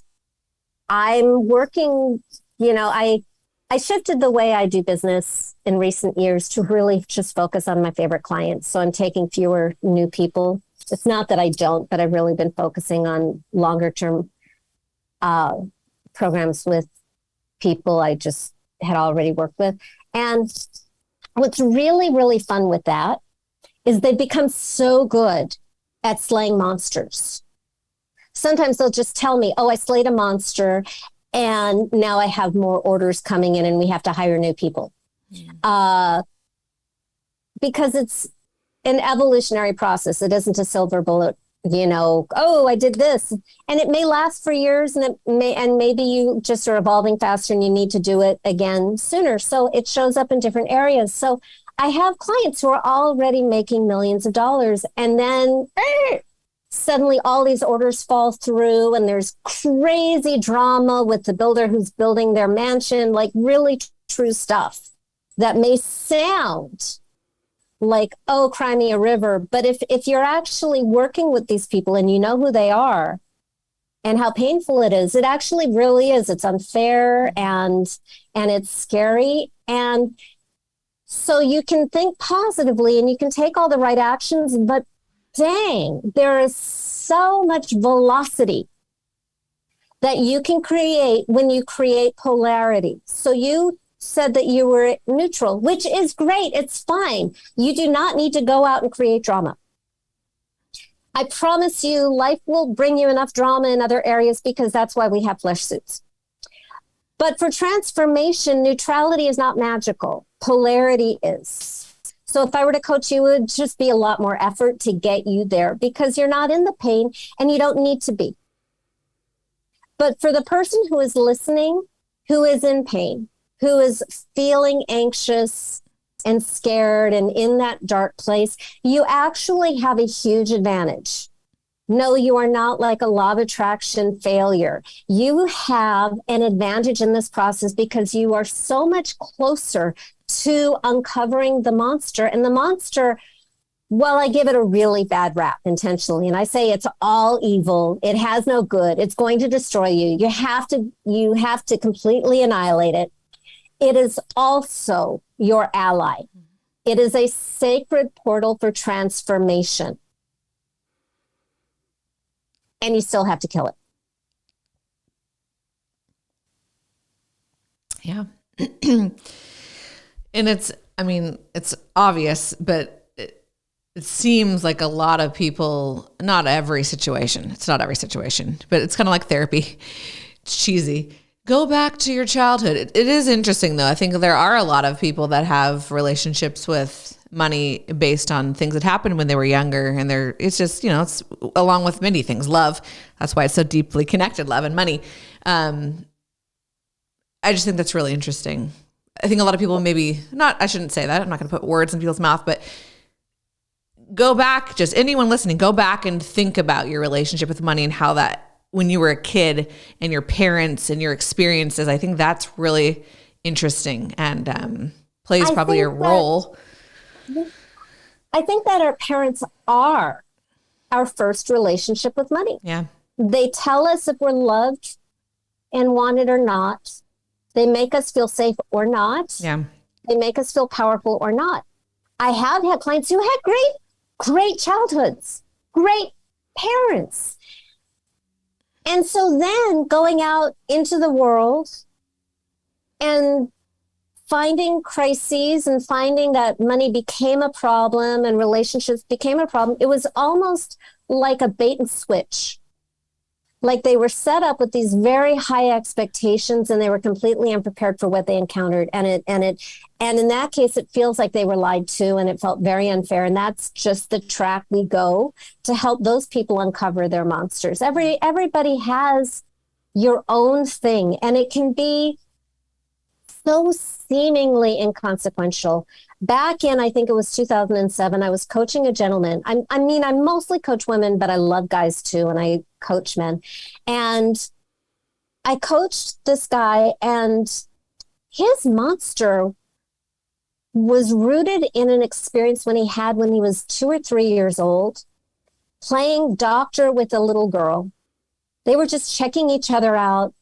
I'm working, I shifted the way I do business in recent years to really just focus on my favorite clients. So I'm taking fewer new people. It's not that I don't, but I've really been focusing on longer term programs with people I just had already worked with. And what's really, really fun with that is they become so good at slaying monsters. Sometimes they'll just tell me, oh, I slayed a monster and now I have more orders coming in and we have to hire new people. Because it's an evolutionary process. It isn't a silver bullet, oh, I did this. And it may last for years and maybe you just are evolving faster and you need to do it again sooner. So it shows up in different areas. So I have clients who are already making millions of dollars and then suddenly all these orders fall through and there's crazy drama with the builder who's building their mansion, like really true stuff that may sound like, oh, cry me a river. But if you're actually working with these people and you know who they are and how painful it is, it actually really is. It's unfair and it's scary. And so you can think positively and you can take all the right actions, but dang, there is so much velocity that you can create when you create polarity. So you said that you were neutral, which is great. It's fine. You do not need to go out and create drama. I promise you, life will bring you enough drama in other areas because that's why we have flesh suits. But for transformation, neutrality is not magical. Polarity is. So if I were to coach you, it would just be a lot more effort to get you there because you're not in the pain and you don't need to be. But for the person who is listening, who is in pain, who is feeling anxious and scared and in that dark place, you actually have a huge advantage. No, you are not like a law of attraction failure. You have an advantage in this process because you are so much closer to uncovering the monster. And the monster, well, I give it a really bad rap intentionally. And I say it's all evil. It has no good. It's going to destroy you. You have to completely annihilate it. It is also your ally. It is a sacred portal for transformation. And you still have to kill it. Yeah. And it's obvious, but it seems like a lot of people, not every situation, it's not every situation, but it's kind of like therapy. It's cheesy. Go back to your childhood. It is interesting though. I think there are a lot of people that have relationships with money based on things that happened when they were younger. And it's just, it's along with many things, love. That's why it's so deeply connected, love and money. I just think that's really interesting. I think a lot of people I shouldn't say that. I'm not going to put words in people's mouth, but go back, just anyone listening, go back and think about your relationship with money and how that, when you were a kid and your parents and your experiences, I think that's really interesting and plays probably a role. I think that our parents are our first relationship with money. Yeah. They tell us if we're loved and wanted or not. They make us feel safe or not. Yeah. They make us feel powerful or not. I have had clients who had great childhoods, great parents. And so then going out into the world and finding crises and finding that money became a problem and relationships became a problem, it was almost like a bait and switch. Like they were set up with these very high expectations and they were completely unprepared for what they encountered. And in that case, it feels like they were lied to and it felt very unfair. And that's just the track we go to help those people uncover their monsters. Everybody has your own thing and it can be so seemingly inconsequential. Back in, I think it was 2007, I was coaching a gentleman. I mostly coach women, but I love guys too, and I coach men. And I coached this guy, and his monster was rooted in an experience when he was 2 or 3 years old, playing doctor with a little girl. They were just checking each other out.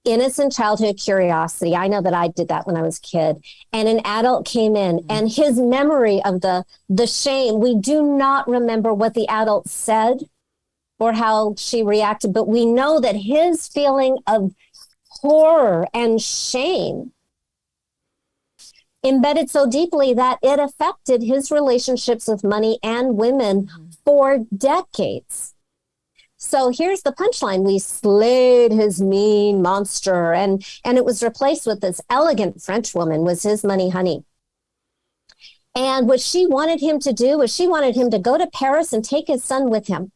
Innocent childhood curiosity. I know that I did that when I was a kid. And an adult came in, and his memory of the shame, we do not remember what the adult said or how she reacted, but we know that his feeling of horror and shame embedded so deeply that it affected his relationships with money and women for decades. So here's the punchline. We slayed his mean monster, and it was replaced with this elegant French woman, was his money honey. And what she wanted him to do was she wanted him to go to Paris and take his son with him.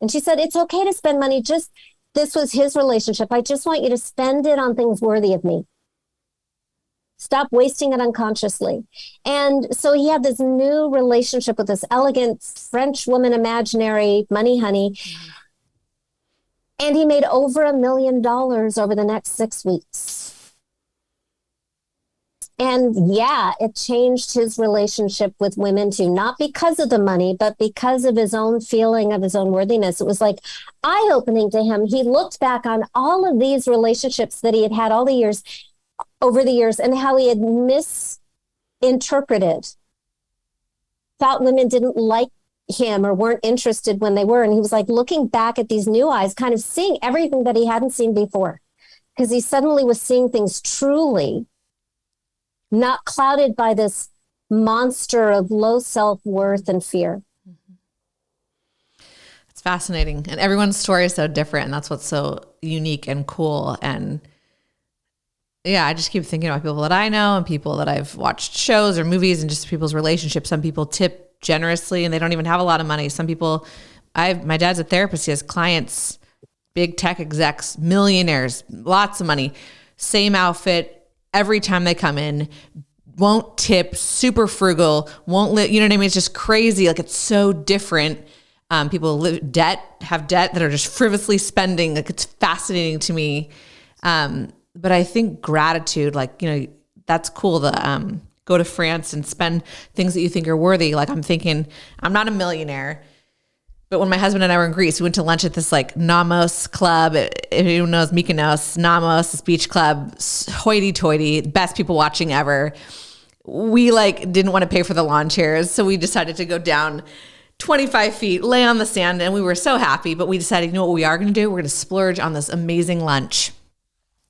And she said, it's okay to spend money. This was his relationship. I just want you to spend it on things worthy of me. Stop wasting it unconsciously. And so he had this new relationship with this elegant French woman, imaginary money honey. And he made over $1 million over the next 6 weeks. And yeah, it changed his relationship with women too, not because of the money, but because of his own feeling of his own worthiness. It was like eye-opening to him. He looked back on all of these relationships that he had had over the years, and how he had misinterpreted, thought women didn't like him or weren't interested when they were. And he was like looking back at these new eyes, kind of seeing everything that he hadn't seen before, because he suddenly was seeing things truly, not clouded by this monster of low self-worth and fear. It's fascinating. And everyone's story is so different. And that's what's so unique and cool. And yeah, I just keep thinking about people that I know and people that I've watched shows or movies, and just people's relationships. Some people tip generously and they don't even have a lot of money. Some people, my dad's a therapist. He has clients, big tech execs, millionaires, lots of money, same outfit every time they come in, won't tip, super frugal, won't live, you know what I mean? It's just crazy. Like, it's so different. People have debt that are just frivolously spending. Like, it's fascinating to me. But I think gratitude, like, you know, that's cool to go to France and spend things that you think are worthy. Like, I'm thinking, I'm not a millionaire, but when my husband and I were in Greece, we went to lunch at this like Namos club. If anyone knows Mykonos, Namos, this beach club, hoity-toity, best people watching ever. We like didn't want to pay for the lawn chairs, so we decided to go down 25 feet, lay on the sand, and we were so happy. But we decided, you know what we are going to do? We're going to splurge on this amazing lunch.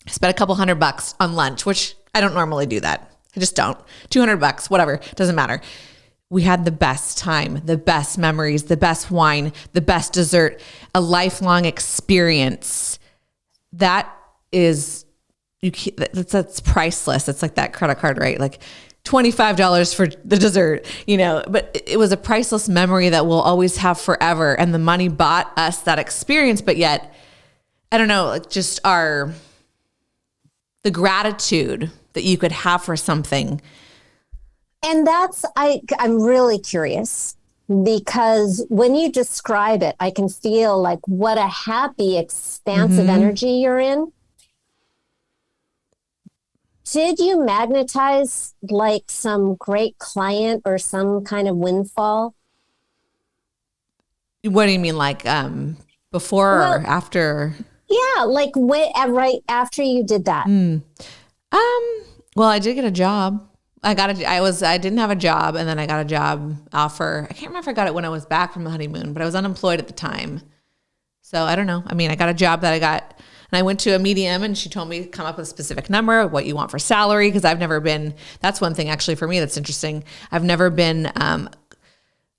Spent a couple $100 on lunch, which I don't normally do that. I just don't. $200, whatever, doesn't matter. We had the best time, the best memories, the best wine, the best dessert, a lifelong experience. That's priceless. It's like that credit card, right? Like $25 for the dessert, you know, but it was a priceless memory that we'll always have forever. And the money bought us that experience, but yet, I don't know, like just the gratitude that you could have for something. And I'm really curious, because when you describe it, I can feel like what a happy, expansive energy you're in. Did you magnetize like some great client or some kind of windfall? What do you mean? Like before or after? Yeah, like right after you did that. Well, I did get a job. I didn't have a job, and then I got a job offer. I can't remember if I got it when I was back from the honeymoon, but I was unemployed at the time. So I don't know. I mean, I got a job that I got, and I went to a medium, and she told me to come up with a specific number, what you want for salary. Cause I've never been, that's one thing actually for me that's interesting. I've never been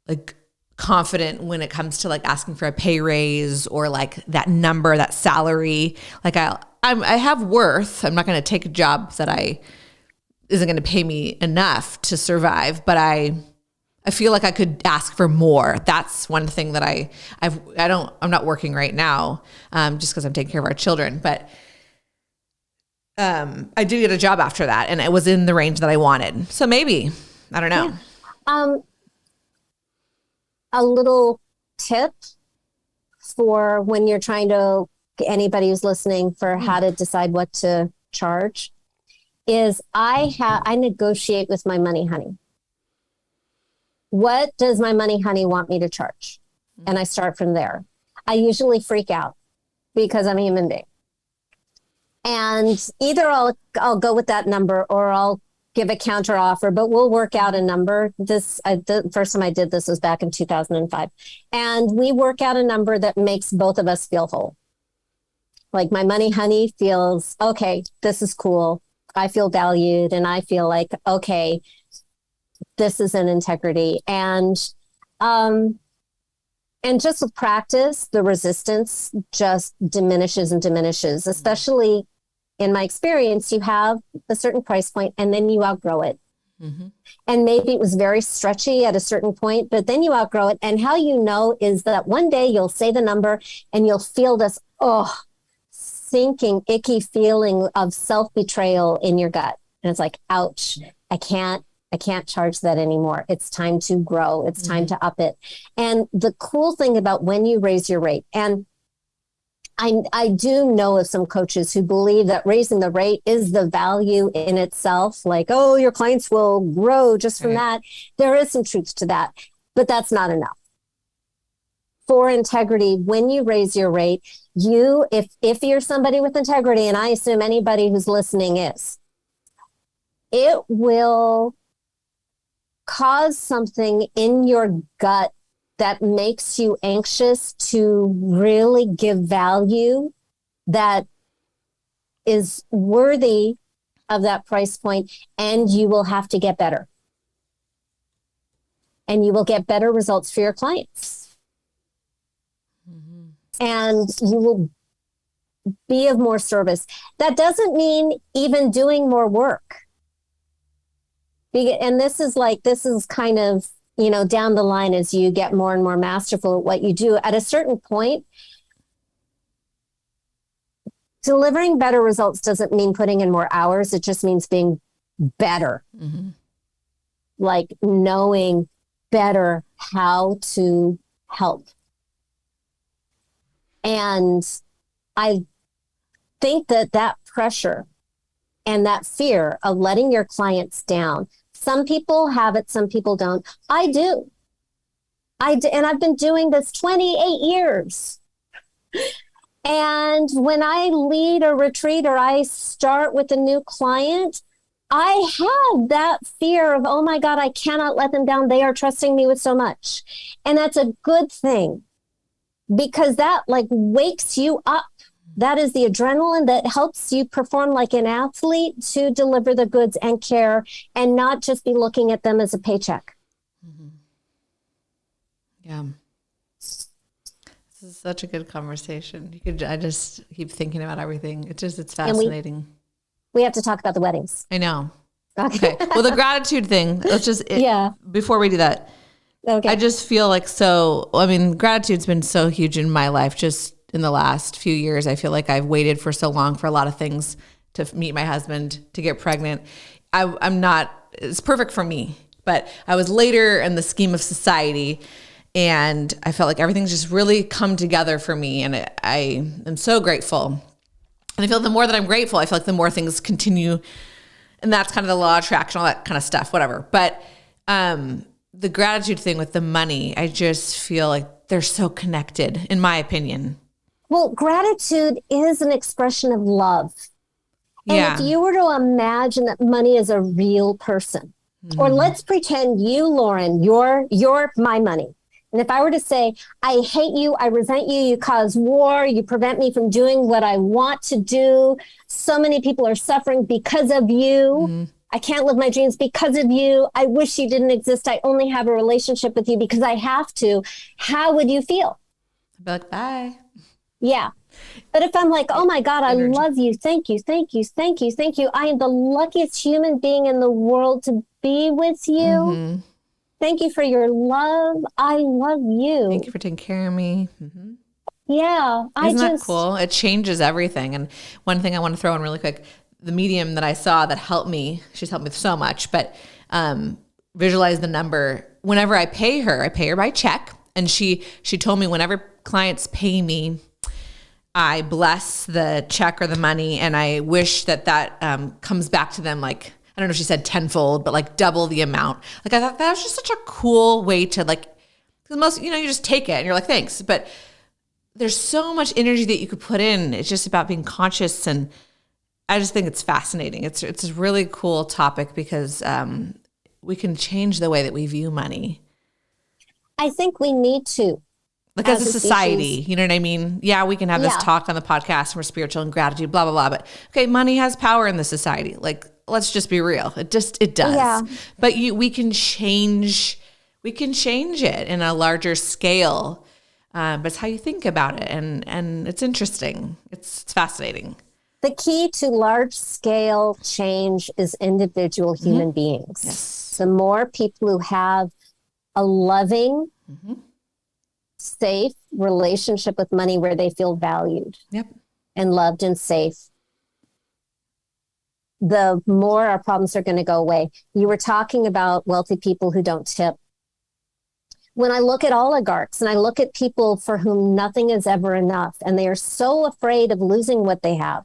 like confident when it comes to like asking for a pay raise or like that number, that salary. Like I have worth. I'm not going to take a job that isn't going to pay me enough to survive, but I feel like I could ask for more. That's one thing that I'm not working right now, just because I'm taking care of our children. But I did get a job after that, and it was in the range that I wanted. So maybe, I don't know. Yeah. A little tip for when you're trying to, anybody who's listening, for how to decide what to charge is I negotiate with my money honey. What does my money honey want me to charge? And I start from there. I usually freak out because I'm a human being. And either I'll go with that number or I'll give a counter offer, but we'll work out a number. The first time I did this was back in 2005. And we work out a number that makes both of us feel whole. Like my money honey feels, okay, this is cool. I feel valued and I feel like, okay, this is an integrity. And just with practice, the resistance just diminishes and diminishes, especially in my experience. You have a certain price point and then you outgrow it. Mm-hmm. And maybe it was very stretchy at a certain point, but then you outgrow it. And how you know is that one day you'll say the number and you'll feel this, sinking, icky feeling of self-betrayal in your gut. And it's like, ouch, I can't charge that anymore. It's time to grow. It's time to up it. And the cool thing about when you raise your rate, and I do know of some coaches who believe that raising the rate is the value in itself. Like, oh, your clients will grow just from that. There is some truth to that, but that's not enough. For integrity, when you raise your rate, if you're somebody with integrity, and I assume anybody who's listening is, it will cause something in your gut that makes you anxious to really give value that is worthy of that price point, and you will have to get better. And you will get better results for your clients. And you will be of more service. That doesn't mean even doing more work. And this is kind of, down the line as you get more and more masterful at what you do. At a certain point, delivering better results doesn't mean putting in more hours. It just means being better. Mm-hmm. Like knowing better how to help. And I think that pressure and that fear of letting your clients down, some people have it, some people don't. I do. And I've been doing this 28 years. And when I lead a retreat or I start with a new client, I have that fear of, oh my God, I cannot let them down. They are trusting me with so much. And that's a good thing, because that wakes you up. That is the adrenaline that helps you perform like an athlete to deliver the goods and care and not just be looking at them as a paycheck. Mm-hmm. Yeah. This is such a good conversation. I just keep thinking about everything. It's fascinating. We have to talk about the weddings. I know. Okay. Well, the gratitude thing, before we do that, okay. I just feel like gratitude's been so huge in my life. Just in the last few years, I feel like I've waited for so long for a lot of things, to meet my husband, to get pregnant. It's perfect for me, but I was later in the scheme of society, and I felt like everything's just really come together for me. And I am so grateful. And I feel the more that I'm grateful, I feel like the more things continue, and that's kind of the law of attraction, all that kind of stuff, whatever. But, the gratitude thing with the money, I just feel like they're so connected, in my opinion. Well, gratitude is an expression of love. And if you were to imagine that money is a real person, or let's pretend you, Lauren, you're my money. And if I were to say, I hate you, I resent you, you cause war, you prevent me from doing what I want to do. So many people are suffering because of you. Mm-hmm. I can't live my dreams because of you. I wish you didn't exist. I only have a relationship with you because I have to. How would you feel? I'd be like, bye. Yeah. But if I'm like, oh my God, I love you. Thank you. Thank you. Thank you. Thank you. I am the luckiest human being in the world to be with you. Mm-hmm. Thank you for your love. I love you. Thank you for taking care of me. Mm-hmm. Yeah. Isn't that cool? It changes everything. And one thing I want to throw in really quick, the medium that I saw that helped me, she's helped me with so much, but visualize the number. Whenever I pay her by check. And she told me whenever clients pay me, I bless the check or the money, and I wish that comes back to them, like, I don't know if she said tenfold, but like double the amount. Like, I thought that was just such a cool way to, like, because most, you just take it and you're like, thanks. But there's so much energy that you could put in. It's just about being conscious. And I just think it's fascinating. It's a really cool topic because we can change the way that we view money. I think we need to. Like as a society, you know what I mean? Yeah, we can have this talk on the podcast and we're spiritual and gratitude, blah, blah, blah. But okay, money has power in the society. Like, let's just be real. It does. Yeah. But we can change it in a larger scale. But it's how you think about it. And it's interesting. It's fascinating. The key to large scale change is individual human beings. Yes. The more people who have a loving, safe relationship with money where they feel valued and loved and safe, the more our problems are going to go away. You were talking about wealthy people who don't tip. When I look at oligarchs and I look at people for whom nothing is ever enough, and they are so afraid of losing what they have,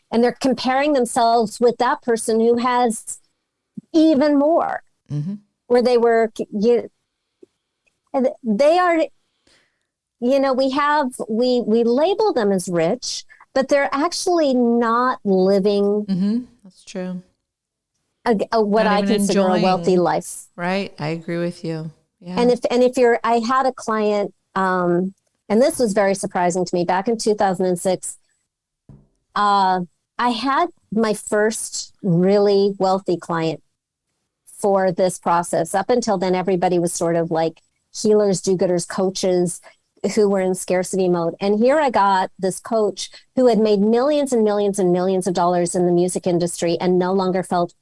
and they're comparing themselves with that person who has even more, where they were, they are, we label them as rich, but they're actually not living. That's true. What I consider a wealthy life. Right. I agree with you. Yeah. And if you're, I had a client, and this was very surprising to me back in 2006. I had my first really wealthy client for this process. Up until then, everybody was sort of like healers, do-gooders, coaches who were in scarcity mode. And here I got this coach who had made millions and millions and millions of dollars in the music industry and no longer felt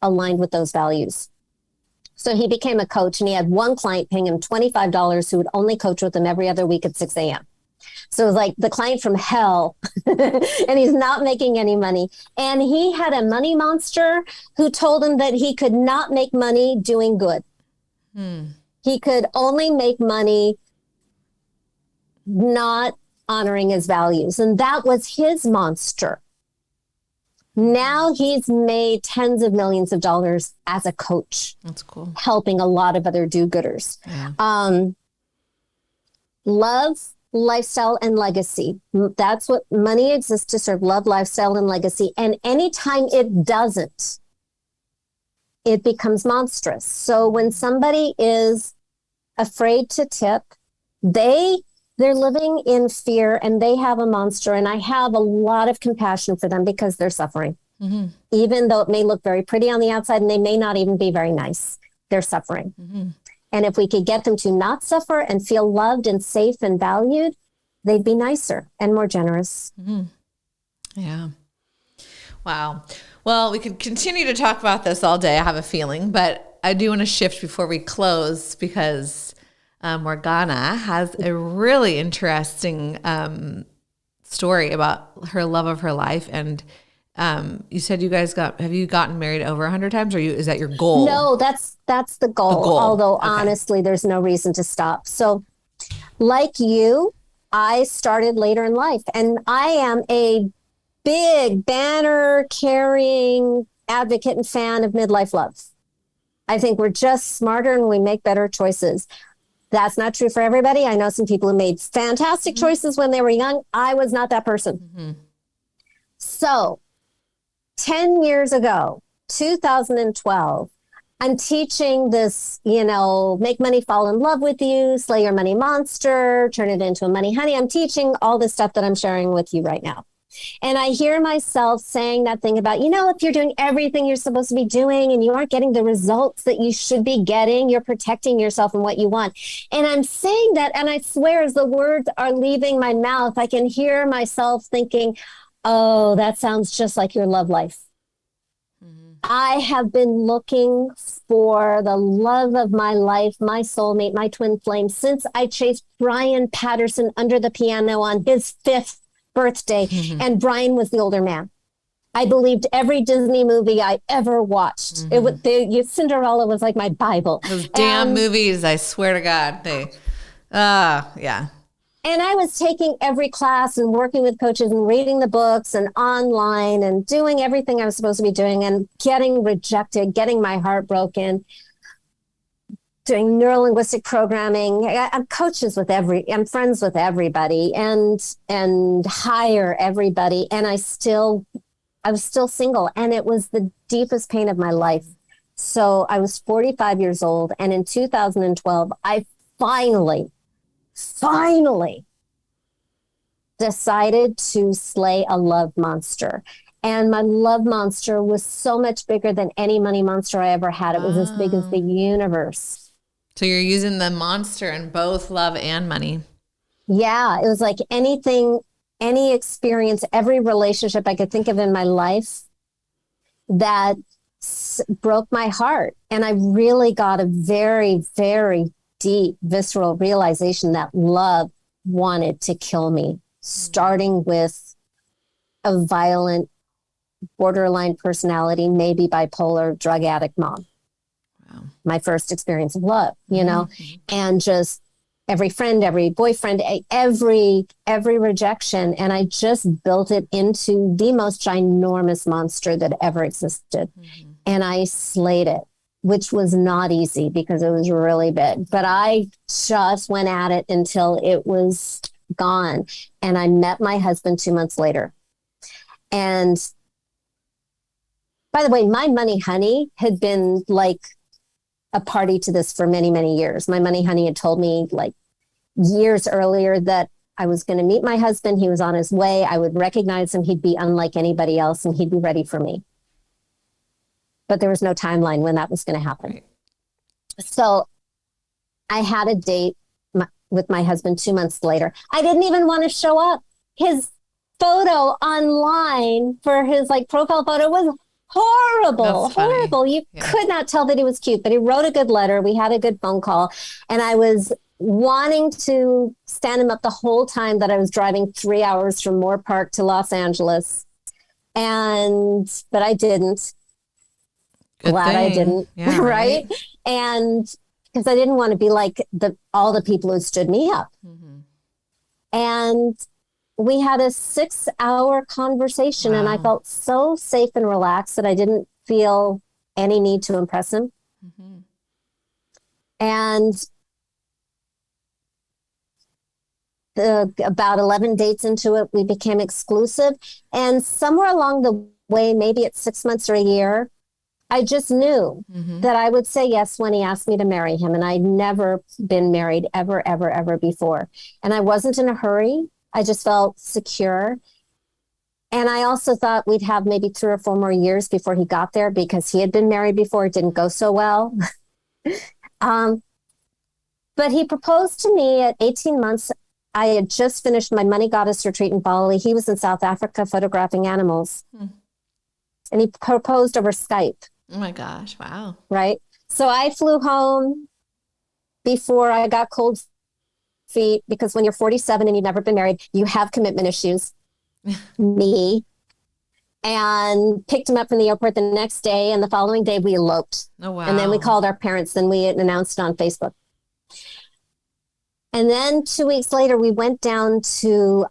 aligned with those values. So he became a coach, and he had one client paying him $25 who would only coach with him every other week at 6 a.m. So it was like the client from hell, and he's not making any money. And he had a money monster who told him that he could not make money doing good. He could only make money not honoring his values. And that was his monster. Now he's made tens of millions of dollars as a coach. That's cool. Helping a lot of other do-gooders. Yeah. Love, lifestyle, and legacy. That's what money exists to serve: love, lifestyle, and legacy. And anytime it doesn't, it becomes monstrous. So when somebody is afraid to tip, they're living in fear and they have a monster. And I have a lot of compassion for them because they're suffering. Even though it may look very pretty on the outside and they may not even be very nice, they're suffering. And if we could get them to not suffer and feel loved and safe and valued, they'd be nicer and more generous. Yeah. Wow. Well, we could continue to talk about this all day, I have a feeling, but I do want to shift before we close because Morgana has a really interesting story about her love of her life. And you said you guys have you gotten married over 100 times, or is that your goal? No, that's the goal. Although honestly, there's no reason to stop. So like you, I started later in life, and I am a big banner carrying advocate and fan of midlife love. I think we're just smarter and we make better choices. That's not true for everybody. I know some people who made fantastic choices when they were young. I was not that person. So 10 years ago, 2012, I'm teaching this, make money fall in love with you, slay your money monster, turn it into a money honey. I'm teaching all this stuff that I'm sharing with you right now. And I hear myself saying that thing about, if you're doing everything you're supposed to be doing and you aren't getting the results that you should be getting, you're protecting yourself and what you want. And I'm saying that, and I swear as the words are leaving my mouth, I can hear myself thinking, oh, that sounds just like your love life. I have been looking for the love of my life, my soulmate, my twin flame, since I chased Brian Patterson under the piano on his 5th birthday. And Brian was the older man. I believed every Disney movie I ever watched. Cinderella was like my Bible. Those damn movies, I swear to God, yeah. And I was taking every class and working with coaches and reading the books and online and doing everything I was supposed to be doing and getting rejected, getting my heart broken, doing neurolinguistic programming. I'm friends with everybody and hire everybody. And I was still single, and it was the deepest pain of my life. So I was 45 years old. And in 2012, I finally decided to slay a love monster. And my love monster was so much bigger than any money monster I ever had. It was as big as the universe. So you're using the monster in both love and money. Yeah, it was like anything, any experience, every relationship I could think of in my life that broke my heart. And I really got a very, very deep, visceral realization that love wanted to kill me, starting with a violent, borderline personality, maybe bipolar, drug addict mom. Wow. My first experience of love, and just every friend, every boyfriend, every rejection. And I just built it into the most ginormous monster that ever existed. Mm-hmm. And I slayed it, which was not easy because it was really big. But I just went at it until it was gone. And I met my husband 2 months later. And by the way, my money honey had been like a party to this for many, many years. My money honey had told me like years earlier that I was going to meet my husband. He was on his way. I would recognize him. He'd be unlike anybody else and he'd be ready for me. But there was no timeline when that was going to happen. Right. So I had a date with my husband 2 months later. I didn't even want to show up. His photo online for his like profile photo was horrible. You could not tell that he was cute, but he wrote a good letter. We had a good phone call, and I was wanting to stand him up the whole time that I was driving 3 hours from Moore Park to Los Angeles. But I didn't. Good Glad thing. I didn't. Yeah, right? And because I didn't want to be like all the people who stood me up. Mm-hmm. And we had a 6-hour conversation. Wow. And I felt so safe and relaxed that I didn't feel any need to impress him. Mm-hmm. And about 11 dates into it, we became exclusive. And somewhere along the way, maybe it's 6 months or a year, I just knew that I would say yes when he asked me to marry him. And I'd never been married ever, ever, ever before. And I wasn't in a hurry. I just felt secure. And I also thought we'd have maybe 3 or 4 more years before he got there because he had been married before. It didn't go so well. But he proposed to me at 18 months. I had just finished my Money Goddess retreat in Bali. He was in South Africa photographing animals. And he proposed over Skype. Oh my gosh. Wow. Right. So I flew home before I got cold feet because when you're 47 and you've never been married, you have commitment issues. Me. And picked him up from the airport the next day. And the following day we eloped. Oh, wow. And then we called our parents and we announced it on Facebook. And then 2 weeks later, we went down to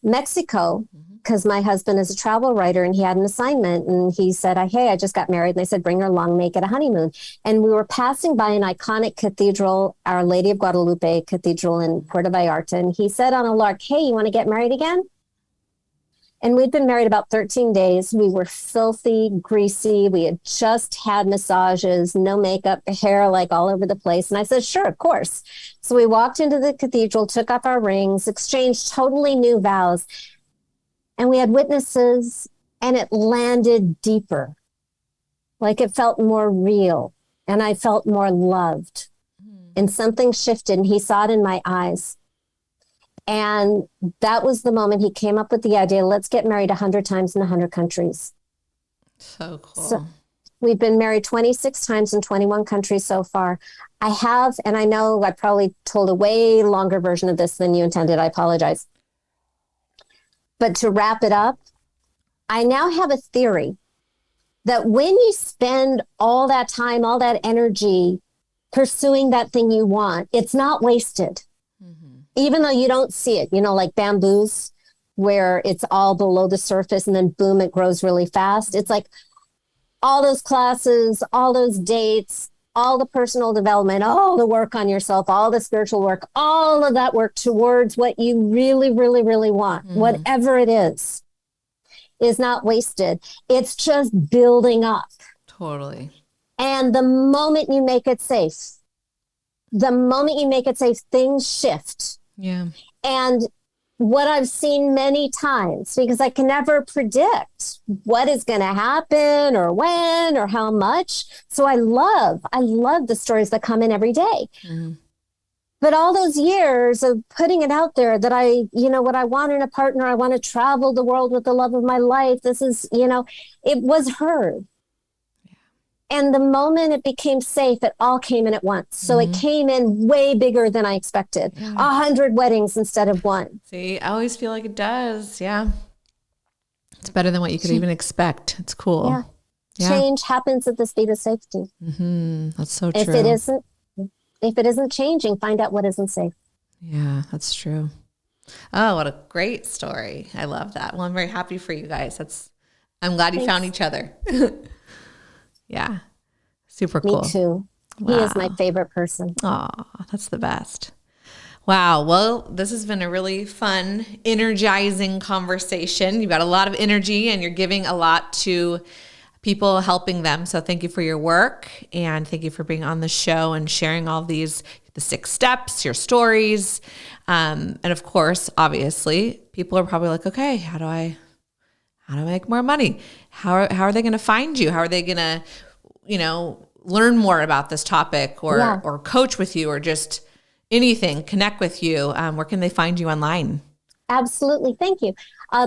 Mexico because my husband is a travel writer and he had an assignment. And he said, hey, I just got married. And they said, bring her along, make it a honeymoon. And we were passing by an iconic cathedral, Our Lady of Guadalupe Cathedral in Puerto Vallarta. And he said on a lark, hey, you want to get married again? And we'd been married about 13 days. We were filthy, greasy. We had just had massages, no makeup, hair like all over the place. And I said, sure, of course. So we walked into the cathedral, took off our rings, exchanged totally new vows. And we had witnesses, and it landed deeper. Like it felt more real. And I felt more loved. And something shifted, and he saw it in my eyes. And that was the moment he came up with the idea, let's get married 100 times in 100 countries. So cool. So we've been married 26 times in 21 countries so far. I have, and I know I probably told a way longer version of this than you intended. I apologize. But to wrap it up, I now have a theory that when you spend all that time, all that energy pursuing that thing you want, it's not wasted. Even though you don't see it, like bamboos, where it's all below the surface and then boom, it grows really fast. It's like all those classes, all those dates, all the personal development, all the work on yourself, all the spiritual work, all of that work towards what you really, really, really want, whatever it is not wasted. It's just building up. Totally. And the moment you make it safe, things shift. Yeah. And what I've seen many times, because I can never predict what is going to happen or when or how much. So I love the stories that come in every day. But all those years of putting it out there that what I want in a partner, I want to travel the world with the love of my life. This is, it was heard. Yeah. And the moment it became safe, it all came in at once. So it came in way bigger than I expected. 100 weddings instead of one. See, I always feel like it does. Yeah. It's better than what you could even expect. It's cool. Yeah. Change happens at the speed of safety. That's so true. If it isn't changing, find out what isn't safe. Yeah, that's true. Oh, what a great story. I love that. Well, I'm very happy for you guys. I'm glad you found each other. Yeah. Super cool. Me too. Wow. He is my favorite person. Oh, that's the best. Wow. Well, this has been a really fun, energizing conversation. You've got a lot of energy and you're giving a lot to people, helping them. So thank you for your work and thank you for being on the show and sharing all the 6 steps, your stories. And of course, obviously, people are probably like, okay, how do I make more money? How are they going to find you? How are they going to, learn more about this topic or coach with you or just anything, connect with you? Where can they find you online? Absolutely. Thank you.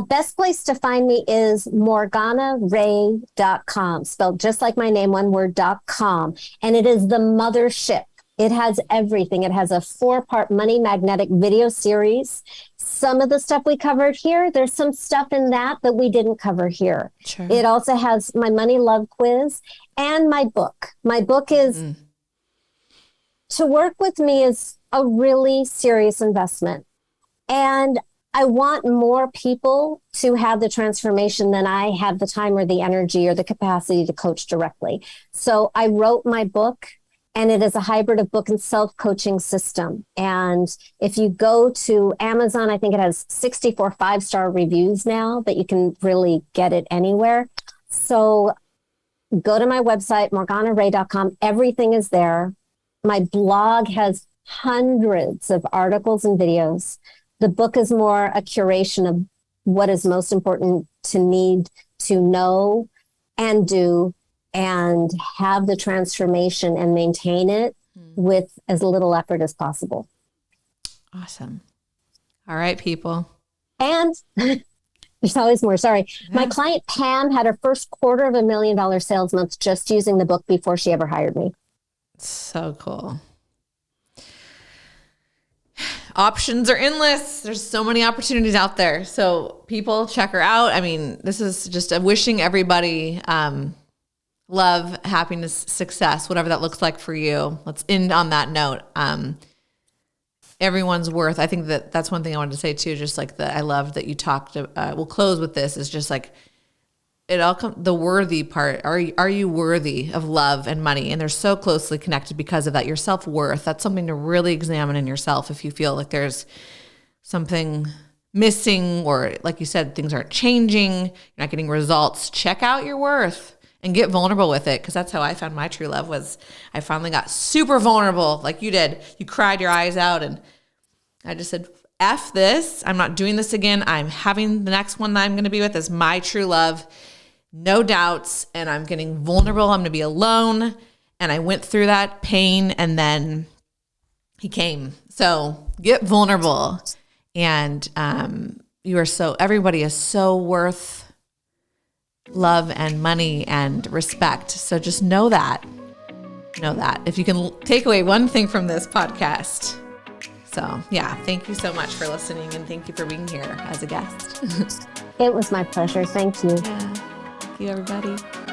Best place to find me is morganarae.com, spelled just like my name, one word, .com. And it is the mothership. It has everything. It has a 4-part money magnetic video series. Some of the stuff we covered here, there's some stuff in that we didn't cover here. Sure. It also has my money love quiz and my book. My book is, to work with me is a really serious investment. And I want more people to have the transformation than I have the time or the energy or the capacity to coach directly. So I wrote my book, and it is a hybrid of book and self-coaching system. And if you go to Amazon, I think it has 64 5-star reviews now, but you can really get it anywhere. So go to my website, morganarae.com. Everything is there. My blog has hundreds of articles and videos. The book is more a curation of what is most important to need to know and do and have the transformation and maintain it with as little effort as possible. Awesome. All right, people. And there's always more. Sorry. Yeah. My client Pam had her first $250,000 sales month just using the book before she ever hired me. So cool. Options are endless. There's so many opportunities out there. So people, check her out. I mean, this is just wishing everybody love, happiness, success, whatever that looks like for you. Let's end on that note. Everyone's worth. I think that's one thing I wanted to say too. Just like I love that you talked. We'll close with this. Is just like it all comes. The worthy part. Are you worthy of love and money? And they're so closely connected because of that. Your self-worth. That's something to really examine in yourself. If you feel like there's something missing, or like you said, things aren't changing, you're not getting results. Check out your worth. And get vulnerable with it, because that's how I found my true love. Was I finally got super vulnerable like you did. You cried your eyes out, and I just said, F this. I'm not doing this again. I'm having the next one that I'm going to be with is my true love. No doubts. And I'm getting vulnerable. I'm going to be alone. And I went through that pain, and then he came. So get vulnerable. And everybody is so worth love and money and respect. So just know that. If you can take away one thing from this podcast. So yeah, thank you so much for listening, and thank you for being here as a guest. It was my pleasure. Thank you. Yeah. Thank you, everybody.